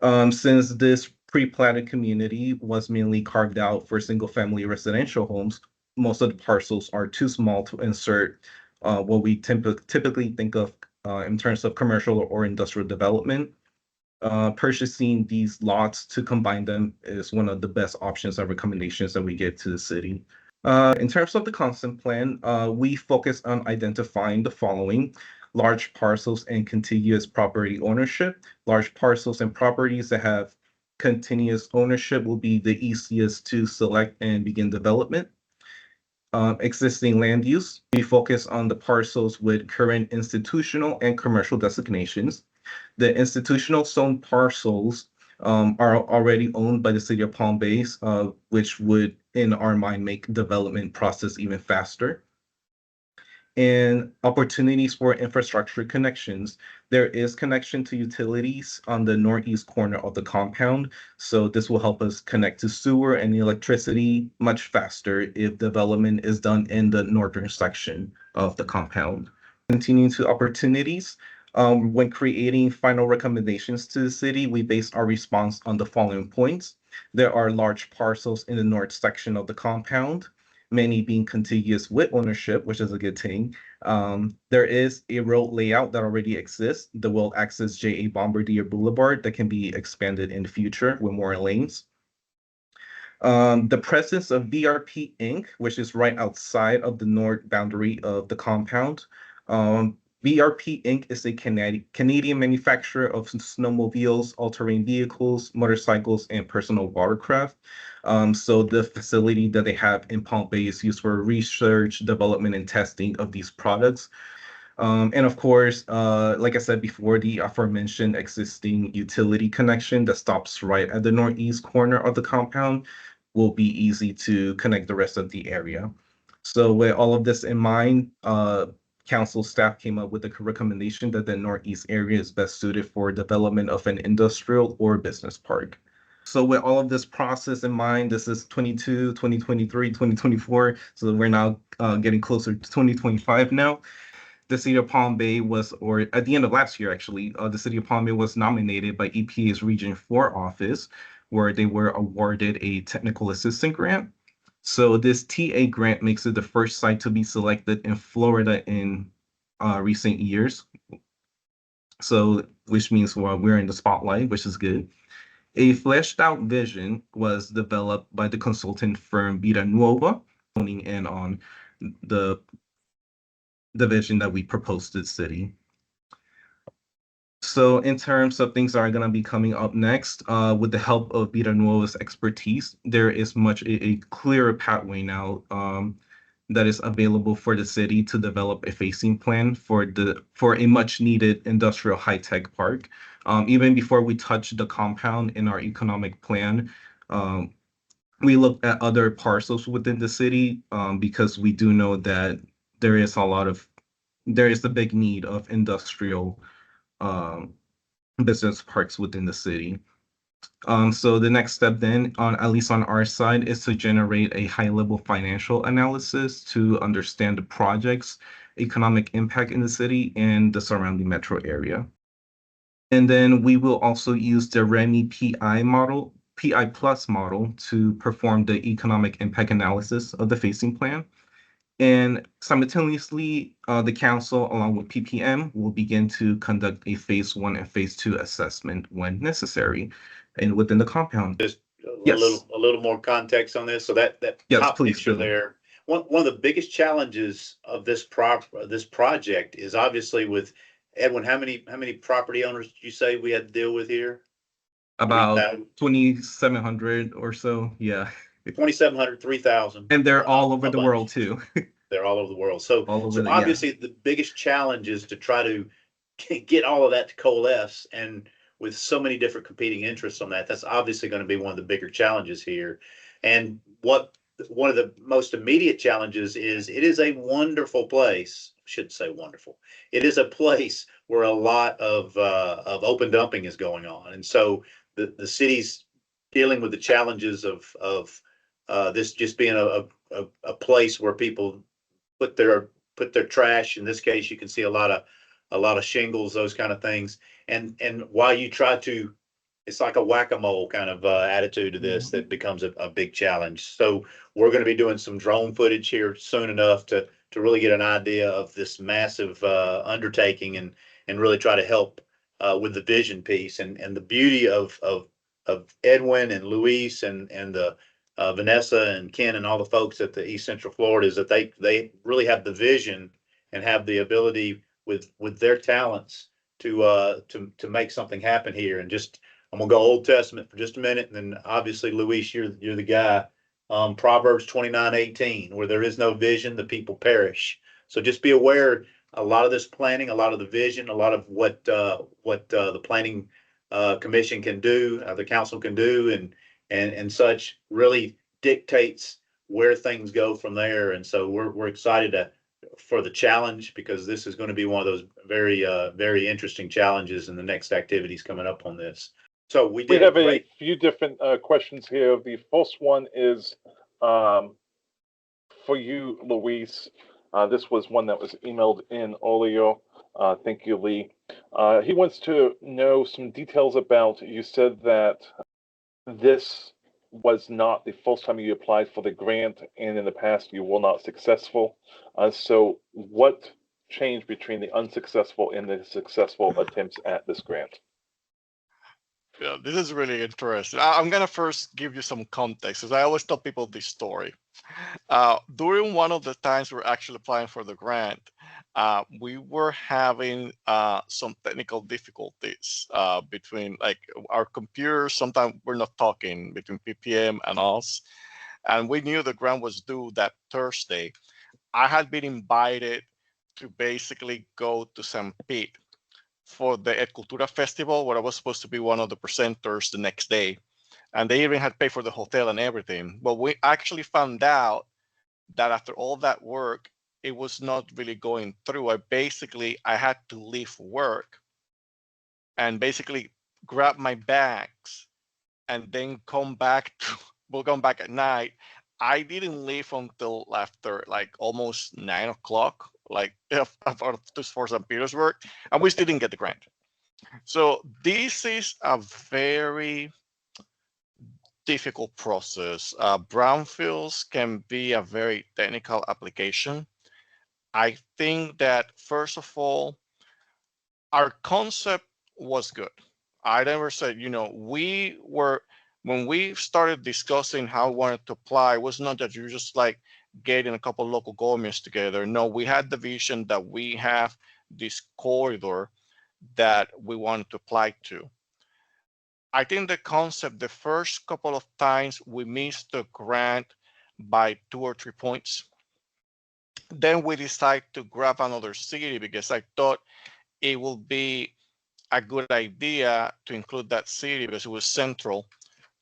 Since this pre-platted community was mainly carved out for single-family residential homes, most of the parcels are too small to insert what we typically think of in terms of commercial or industrial development. Purchasing these lots to combine them is one of the best options and recommendations that we give to the city. In terms of the concept plan, we focus on identifying the following: large parcels and contiguous property ownership. Large parcels and properties that have continuous ownership will be the easiest to select and begin development. Existing land use, we focus on the parcels with current institutional and commercial designations. The institutional zone parcels are already owned by the city of Palm Bay, which would, in our mind, make development process even faster. And opportunities for infrastructure connections. There is connection to utilities on the northeast corner of the compound. So this will help us connect to sewer and electricity much faster if development is done in the northern section of the compound. Continuing to opportunities. When creating final recommendations to the city, we base our response on the following points. There are large parcels in the north section of the compound, many being contiguous with ownership, which is a good thing. There is a road layout that already exists, the well-accessed J.A. Bombardier Boulevard, that can be expanded in the future with more lanes. The presence of BRP Inc., which is right outside of the north boundary of the compound. BRP Inc. is a Canadian manufacturer of snowmobiles, all-terrain vehicles, motorcycles, and personal watercraft. So the facility that they have in Palm Bay is used for research, development, and testing of these products. And of course, like I said before, the aforementioned existing utility connection that stops right at the northeast corner of the compound will be easy to connect the rest of the area. So with all of this in mind, council staff came up with a recommendation that the northeast area is best suited for development of an industrial or business park. So with all of this process in mind, this is 22, 2023, 2024. So we're now getting closer to 2025 now. The city of Palm Bay was, or at the end of last year, actually, the city of Palm Bay was nominated by EPA's Region 4 office, where they were awarded a technical assistant grant. So this TA grant makes it the first site to be selected in Florida in recent years. So, which means we're in the spotlight, which is good. A fleshed out vision was developed by the consultant firm Vida Nuova, honing in on the vision that we proposed to the city. So in terms of things that are going to be coming up next, with the help of Villanueva's expertise, there is much a clearer pathway now that is available for the city to develop a phasing plan for a much needed industrial high-tech park. Even before we touch the compound in our economic plan, we looked at other parcels within the city because we do know that there is a big need of industrial business parks within the city. So the next step then, at least on our side, is to generate a high-level financial analysis to understand the project's economic impact in the city and the surrounding metro area. And then we will also use the REMI PI Plus model to perform the economic impact analysis of the phasing plan. And simultaneously, the council, along with PPM, will begin to conduct a phase 1 and phase 2 assessment when necessary and within the compound. Just Yes. a little more context on this. So that Yes, top please picture do. there. One of the biggest challenges of this project is obviously with Edwin. How many property owners did you say we had to deal with here? About 3,000. 2,700 or so, yeah. 2,700, 3,000. And they're all over a the bunch. world too. They're all over the world. So, All over so the- yeah. obviously the biggest challenge is to try to get all of that to coalesce, and with so many different competing interests on that, that's obviously going to be one of the bigger challenges here. And one of the most immediate challenges is it is a wonderful place. I shouldn't say wonderful. It is a place where a lot of open dumping is going on, and so the city's dealing with the challenges of this just being a place where people put their trash. In this case, you can see a lot of shingles, those kind of things. And while you try to, it's like a whack-a-mole kind of attitude to this that becomes a big challenge. So we're going to be doing some drone footage here soon enough to really get an idea of this massive undertaking and really try to help with the vision piece. And the beauty of Edwin and Luis and the Vanessa and Ken and all the folks at the East Central Florida is that they really have the vision and have the ability with their talents to make something happen here. And just, I'm gonna go Old Testament for just a minute, and then obviously Luis, you're the guy. Proverbs 29:18, where there is no vision, the people perish. So just be aware, a lot of this planning, a lot of the vision, a lot of what the planning commission can do, the council can do, and such really dictates where things go from there. And so we're excited for the challenge, because this is going to be one of those very interesting challenges in the next activities coming up on this. So we have a few different questions here. The first one is for you, Luis. This was one that was emailed in earlier. Thank you, Lee. He wants to know some details about, you said that this was not the first time you applied for the grant, and in the past you were not successful. So what changed between the unsuccessful and the successful attempts at this grant? Yeah, this is really interesting. I'm gonna first give you some context, because I always tell people this story. During one of the times we were actually applying for the grant, we were having some technical difficulties between, like, our computers. Sometimes we're not talking between PPM and us, and we knew the grant was due that Thursday. I had been invited to basically go to St. Pete for the Ed Cultura Festival, where I was supposed to be one of the presenters the next day. And they even had paid for the hotel and everything. But we actually found out that after all that work, it was not really going through. I had to leave work and basically grab my bags and then come back at night. I didn't leave until after like almost 9 o'clock, like for St. Petersburg, and we still didn't get the grant. So this is a very difficult process. Brownfields can be a very technical application. I think that, first of all, our concept was good. I never said, when we started discussing how we wanted to apply, it was not that you just like getting a couple of local governments together. No, we had the vision that we have this corridor that we want to apply to. I think the concept, the first couple of times we missed the grant by 2 or 3 points. Then we decided to grab another city because I thought it would be a good idea to include that city because it was central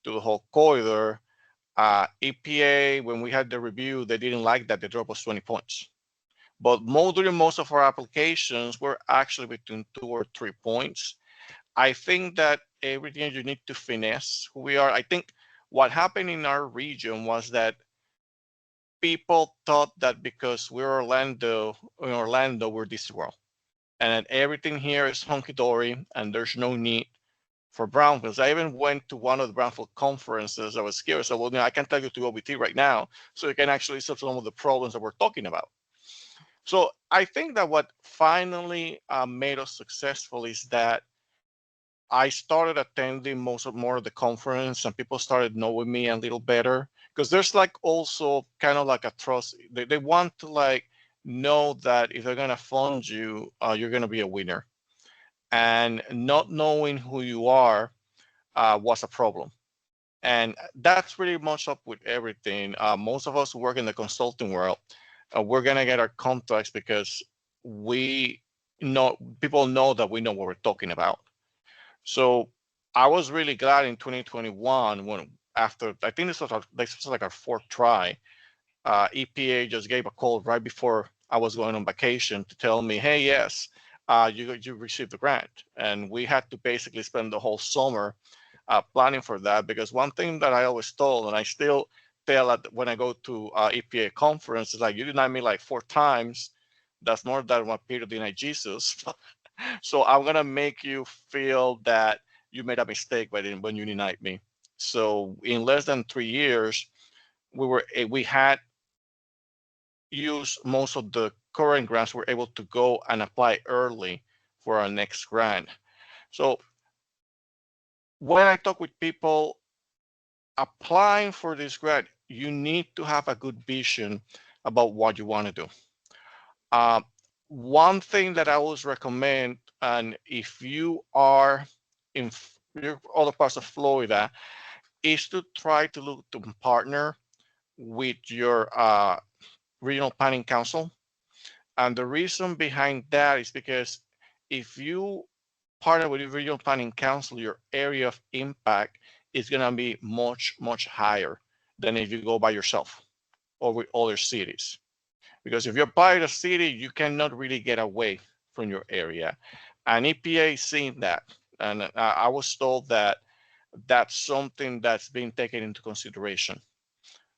to the whole corridor. EPA, when we had the review, they didn't like that. The drop was 20 points. But during most of our applications were actually between 2 or 3 points. I think that everything you need to finesse who we are. I think what happened in our region was that people thought that because we're in Orlando, we're Disney World. And that everything here is hunky-dory and there's no need for brownfields. I even went to one of the brownfield conferences. I was scared. So, well, I can tell you to OBT right now, so you can actually solve some of the problems that we're talking about. So I think that what finally made us successful is that I started attending more of the conference and people started knowing me a little better because there's like also kind of like a trust. They want to like know that if they're going to fund you, you're going to be a winner. And not knowing who you are was a problem. And that's pretty much up with everything. Most of us who work in the consulting world, we're going to get our contracts because people know that we know what we're talking about. So I was really glad in 2021 when after, I think this was like our fourth try, EPA just gave a call right before I was going on vacation to tell me, hey, yes, you received the grant. And we had to basically spend the whole summer planning for that because one thing that I always told, and I still tell when I go to EPA conference, is like, you denied me like 4 times. That's more than what Peter denied Jesus. So I'm gonna make you feel that you made a mistake when you denied me. So in less than 3 years, we had used most of the current grants. We're able to go and apply early for our next grant. So when I talk with people applying for this grant, you need to have a good vision about what you want to do. One thing that I always recommend, and if you are in other parts of Florida, is to try to look to partner with your regional planning council. And the reason behind that is because if you partner with your regional planning council, your area of impact is going to be much, much higher than if you go by yourself or with other cities. Because if you're by the city, you cannot really get away from your area. And EPA is seeing that. And I was told that that's something that's being taken into consideration.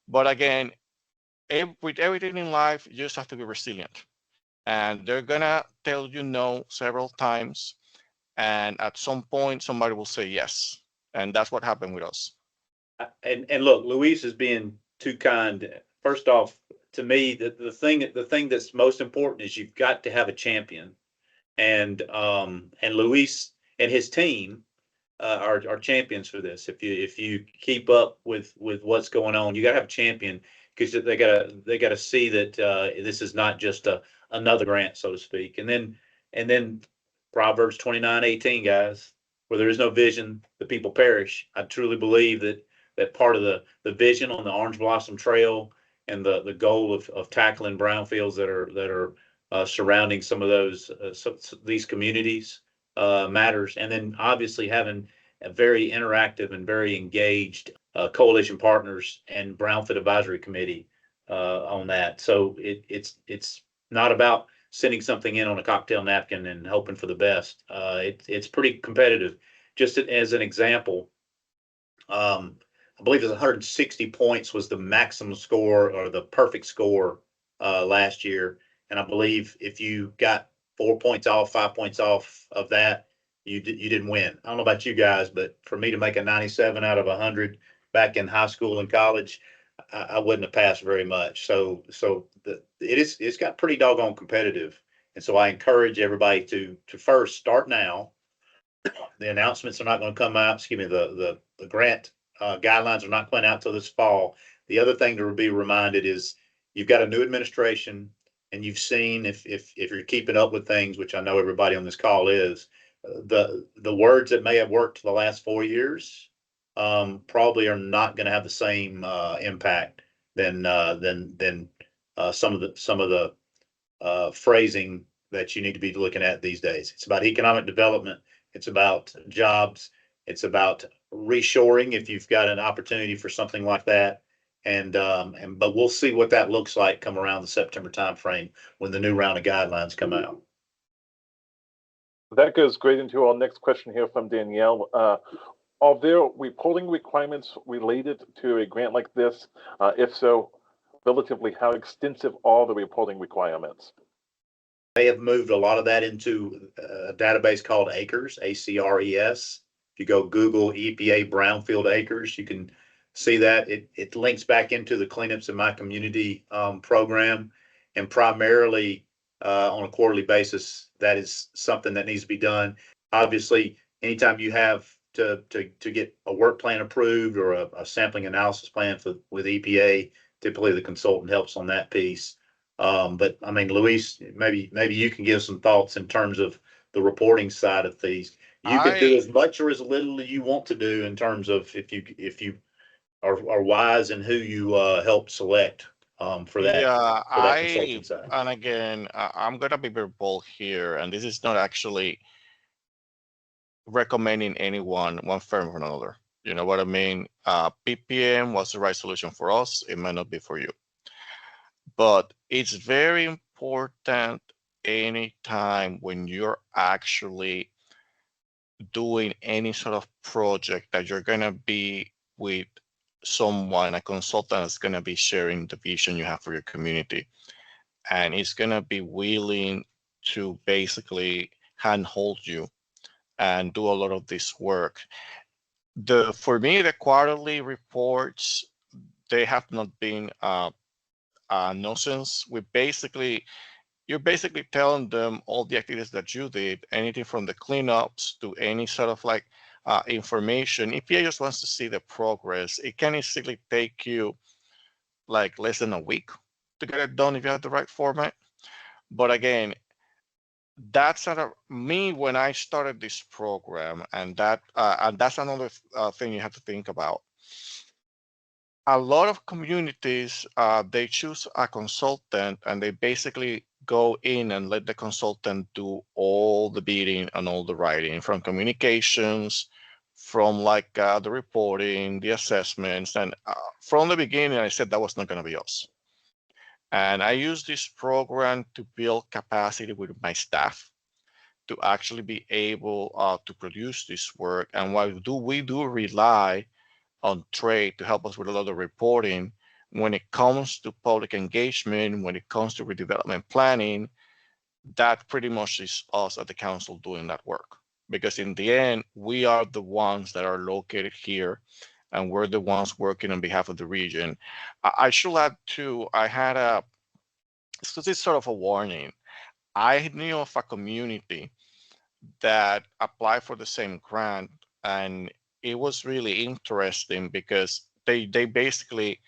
But again, with everything in life, you just have to be resilient. And they're gonna tell you no several times. And at some point, somebody will say yes. And that's what happened with us. And look, Luis is being too kind. First off, to me, the thing that's most important is you've got to have a champion, and Luis and his team are champions for this. If you keep up with what's going on, you got to have a champion because they gotta see that this is not just another grant, so to speak. And then Proverbs 29:18, guys, where there is no vision, the people perish. I truly believe that part of the vision on the Orange Blossom Trail and the goal of tackling brownfields that are surrounding some of these communities matters. And then obviously having a very interactive and very engaged coalition partners and Brownfield Advisory Committee on that. So it's not about sending something in on a cocktail napkin and hoping for the best. It's pretty competitive. Just as an example, I believe it was 160 points was the maximum score or the perfect score last year. And I believe if you got 4 points off, 5 points off of that, you didn't win. I don't know about you guys, but for me to make a 97 out of 100 back in high school and college, I wouldn't have passed very much. So it's got pretty doggone competitive. And so I encourage everybody to first start now. The announcements are not going to come out. Excuse me, the grant guidelines are not going out till this fall. The other thing to be reminded is you've got a new administration, and you've seen if you're keeping up with things, which I know everybody on this call is, the words that may have worked for the last 4 years probably are not going to have the same impact than some of the phrasing that you need to be looking at these days. It's about economic development. It's about jobs. It's about reshoring if you've got an opportunity for something like that. But we'll see what that looks like come around the September timeframe when the new round of guidelines come out. That goes great into our next question here from Danielle. Are there reporting requirements related to a grant like this? If so, relatively, how extensive are the reporting requirements? They have moved a lot of that into a database called ACRES, ACRES. If you go Google EPA Brownfield Acres, you can see that. It links back into the Cleanups in My Community program, and primarily on a quarterly basis, that is something that needs to be done. Obviously, anytime you have to get a work plan approved or a sampling analysis plan with EPA, typically the consultant helps on that piece. But I mean, Luis, maybe you can give some thoughts in terms of the reporting side of these. You can do as much or as little as you want to do in terms of if you are wise in who you help select for that. Yeah, for that consulting side. and again, I'm gonna be very bold here, and this is not actually recommending one firm or another. You know what I mean? PPM was the right solution for us. It might not be for you. But it's very important anytime when you're actually doing any sort of project that you're gonna be with someone, a consultant that's gonna be sharing the vision you have for your community. And it's gonna be willing to basically handhold you and do a lot of this work. For me, the quarterly reports, they have not been nonsense. You're basically telling them all the activities that you did, anything from the cleanups to any sort of like information. EPA just wants to see the progress. It can easily take you like less than a week to get it done if you have the right format. But again, that's me when I started this program, and that's another thing you have to think about. A lot of communities, they choose a consultant and they basically go in and let the consultant do all the bidding and all the writing, from communications, from like the reporting, the assessments. And from the beginning, I said that was not going to be us. And I used this program to build capacity with my staff to actually be able to produce this work. And while we do rely on trade to help us with a lot of reporting, when it comes to public engagement, when it comes to redevelopment planning, that pretty much is us at the council doing that work. Because in the end, we are the ones that are located here, and we're the ones working on behalf of the region. I should add too, so this is sort of a warning. I knew of a community that applied for the same grant, and it was really interesting because they basically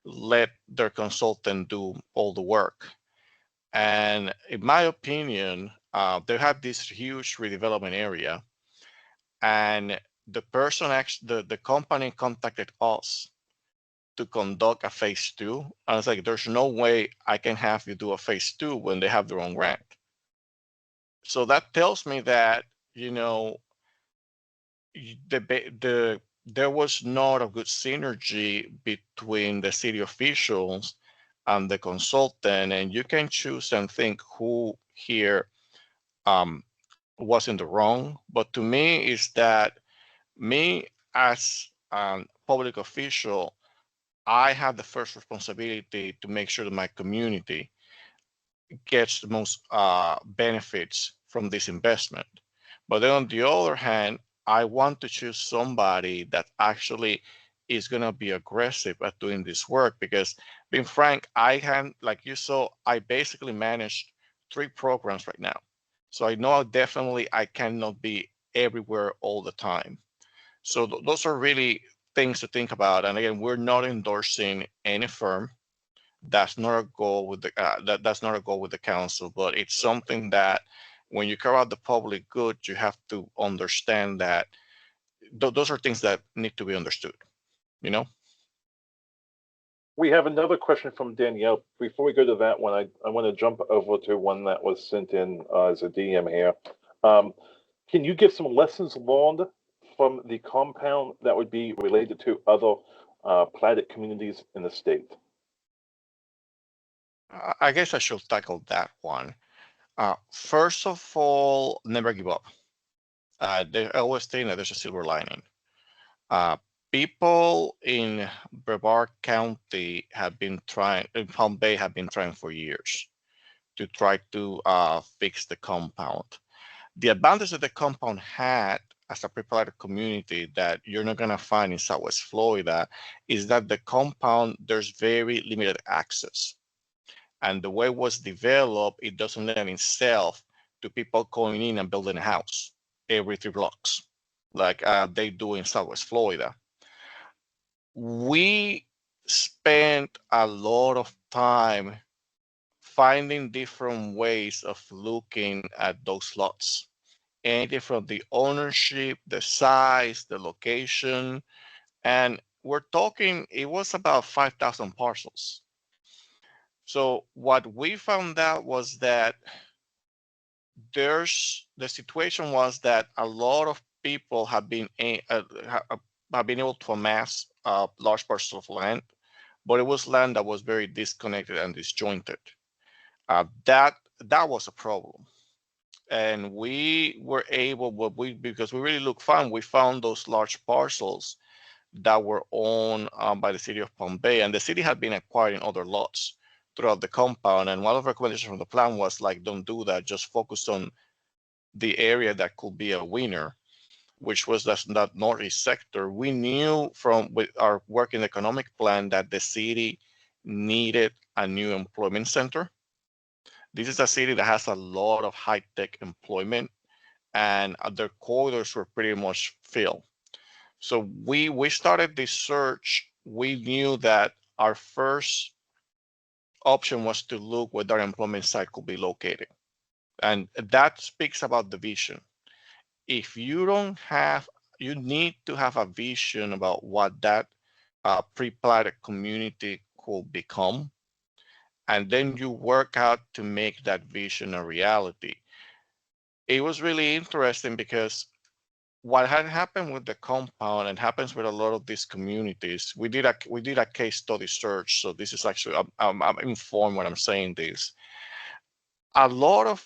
let their consultant do all the work. And in my opinion, they had this huge redevelopment area, and the person the company contacted us to conduct a phase 2. And I was like, there's no way I can have you do a phase 2 when they have their own grant. So that tells me that, you know, there was not a good synergy between the city officials and the consultant, and you can choose and think who here was in the wrong. But to me, is that me as a public official, I have the first responsibility to make sure that my community gets the most benefits from this investment. But then on the other hand, I want to choose somebody that actually is going to be aggressive at doing this work, because being frank, like you saw, I basically managed 3 programs right now. So I know definitely I cannot be everywhere all the time. So those are really things to think about. And again, we're not endorsing any firm. That's not a goal with the that's not a goal with the council, but it's something that when you care about the public good, you have to understand that those are things that need to be understood, you know? We have another question from Danielle. Before we go to that one, I want to jump over to one that was sent in as a DM here. Can you give some lessons learned from the compound that would be related to other platted communities in the state? I guess I should tackle that one. First of all, never give up. They always think that there's a silver lining. People in Brevard County have been trying, in Palm Bay have been trying for years to try to fix the compound. The advantage that the compound had as a pre-platted community that you're not gonna find in Southwest Florida is that the compound, there's very limited access. And the way it was developed, it doesn't lend itself to people going in and building a house every 3 blocks, like they do in Southwest Florida. We spent a lot of time finding different ways of looking at those lots, anything from the ownership, the size, the location, and we're talking, it was about 5,000 parcels. So what we found out was that the situation was that a lot of people have been able to amass large parcels of land, but it was land that was very disconnected and disjointed. That was a problem, and we were able, because we really looked fun, we found those large parcels that were owned by the city of Palm Bay, and the city had been acquiring other lots throughout the compound. And one of the recommendations from the plan was like, don't do that, just focus on the area that could be a winner, which was that northeast sector. We knew from with our work in the economic plan that the city needed a new employment center. This is a city that has a lot of high-tech employment, and their corridors were pretty much filled. So we started this search. We knew that our first option was to look where their employment site could be located. And that speaks about the vision. If you don't have, you need to have a vision about what that pre-platted community could become. And then you work out to make that vision a reality. It was really interesting because what had happened with the compound and happens with a lot of these communities, we did a case study search. So this is actually, I'm informed when I'm saying this. A lot of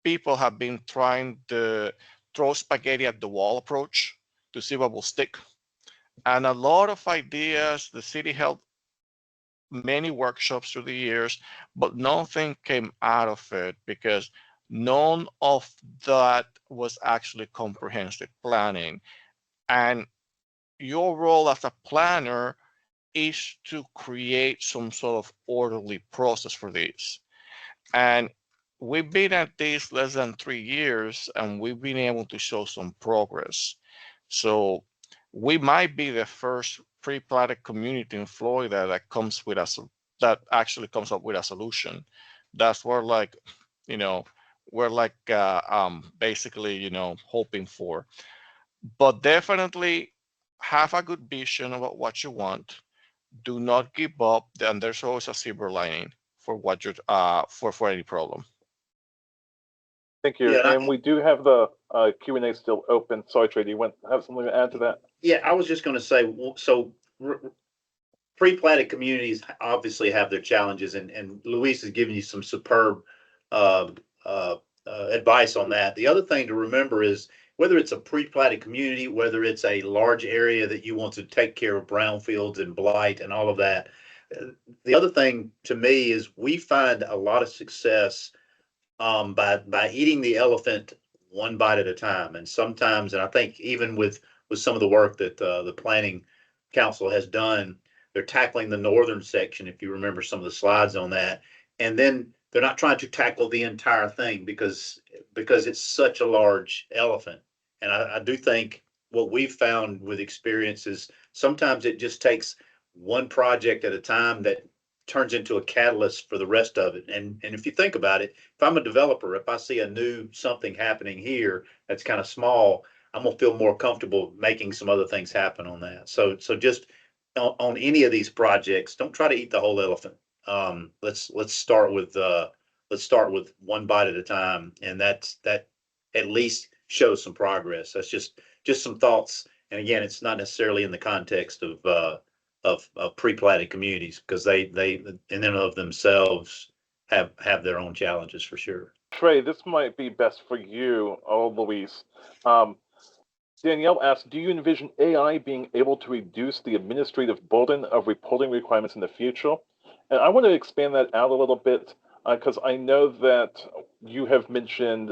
people have been trying to throw spaghetti at the wall approach to see what will stick. And a lot of ideas, the city held many workshops through the years, but nothing came out of it because none of that was actually comprehensive planning. And your role as a planner is to create some sort of orderly process for this. And we've been at this less than 3 years, and we've been able to show some progress. So we might be the first pre-platted community in Florida that actually comes up with a solution. That's what like, you know, we're like basically, you know, hoping for. But definitely have a good vision about what you want. Do not give up, and there's always a silver lining for what you're for any problem. Thank you. Yeah, and we do have the Q&A still open. Sorry, Trey, do you have something to add to that? Yeah, I was just going to say, so pre-platted communities obviously have their challenges, and Luis has given you some superb advice on that. The other thing to remember is whether it's a pre-platted community, whether it's a large area that you want to take care of brownfields and blight and all of that. The other thing to me is we find a lot of success by eating the elephant one bite at a time. And sometimes, and I think even with some of the work that the Planning Council has done, they're tackling the northern section, if you remember some of the slides on that. And then they're not trying to tackle the entire thing because it's such a large elephant. And I do think what we've found with experience is sometimes it just takes one project at a time that turns into a catalyst for the rest of it. And if you think about it, if I'm a developer, if I see a new something happening here that's kind of small, I'm gonna feel more comfortable making some other things happen on that. So just on any of these projects, don't try to eat the whole elephant. Let's start with one bite at a time, and that at least shows some progress. That's just some thoughts. And again, it's not necessarily in the context of pre-platted communities, because they in and of themselves have their own challenges for sure. Trey, this might be best for you, or Luis. Danielle asked, do you envision AI being able to reduce the administrative burden of reporting requirements in the future? And I want to expand that out a little bit, because I know that you have mentioned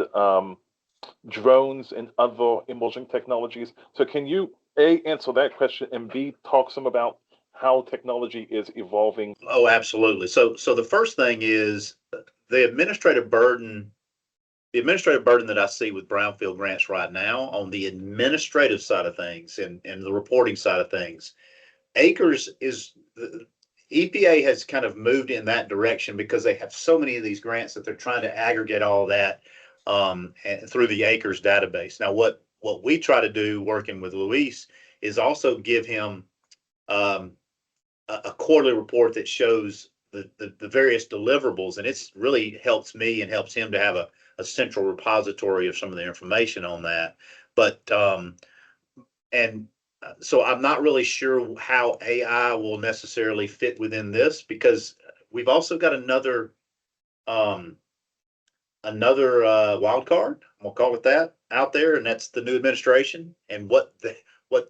drones and other emerging technologies. So can you, A, answer that question, and B, talk some about how technology is evolving? Oh, absolutely. So the first thing is the administrative burden. The administrative burden that I see with brownfield grants right now on the administrative side of things and the reporting side of things, acres is the EPA has kind of moved in that direction because they have so many of these grants that they're trying to aggregate all that through the acres database. Now, what we try to do working with Luis is also give him a quarterly report that shows the various deliverables, and it's really helps me and helps him to have a central repository of some of the information on that. But so I'm not really sure how AI will necessarily fit within this, because we've also got another wild card, we'll call it that, out there, and that's the new administration and what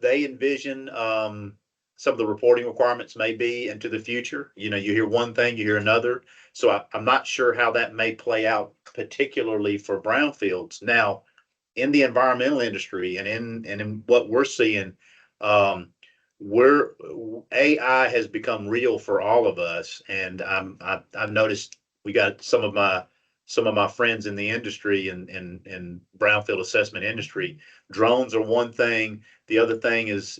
they envision some of the reporting requirements may be into the future. You hear one thing, you hear another. So I'm not sure how that may play out, particularly for brownfields. Now, in the environmental industry and in what we're seeing, AI has become real for all of us. And I've noticed we got some of my friends in the industry and brownfield assessment industry. Drones are one thing. The other thing is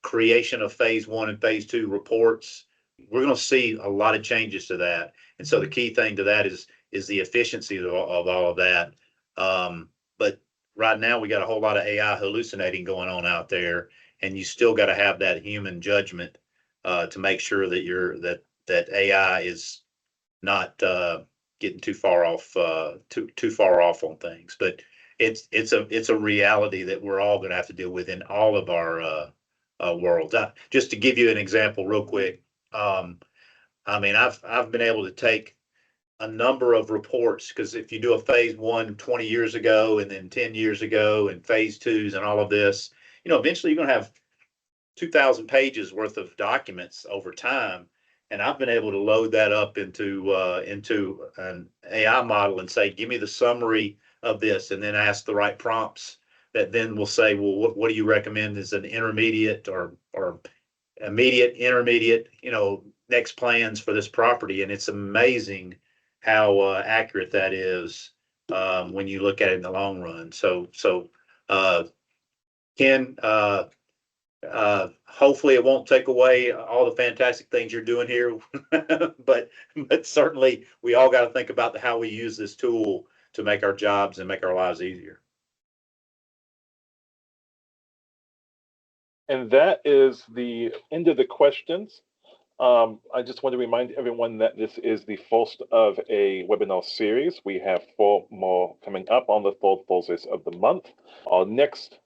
creation of phase 1 and phase 2 reports. We're going to see a lot of changes to that. And so the key thing to that is the efficiency of all of that. But right now we got a whole lot of AI hallucinating going on out there, and you still got to have that human judgment to make sure that that AI is not getting too far off on things. But it's a reality that we're all going to have to deal with in all of our world. Just to give you an example real quick, I mean, I've been able to take a number of reports, because if you do a phase 1 20 years ago and then 10 years ago and phase 2s and all of this, eventually you're going to have 2,000 pages worth of documents over time. And I've been able to load that up into an AI model and say, give me the summary of this, and then ask the right prompts that then will say, well, what do you recommend as an intermediate or immediate, intermediate, next plans for this property. And it's amazing how accurate that is when you look at it in the long run. So Ken, hopefully it won't take away all the fantastic things you're doing here, but certainly we all got to think about how we use this tool to make our jobs and make our lives easier. And that is the end of the questions. I just want to remind everyone that this is the first of a webinar series. We have 4 more coming up on the 3rd Thursdays of the month. Our next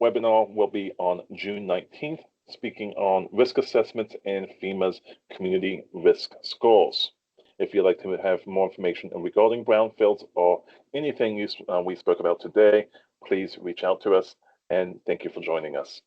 webinar will be on June 19th, speaking on risk assessments and FEMA's community risk scores. If you'd like to have more information regarding brownfields or anything we spoke about today, please reach out to us, and thank you for joining us.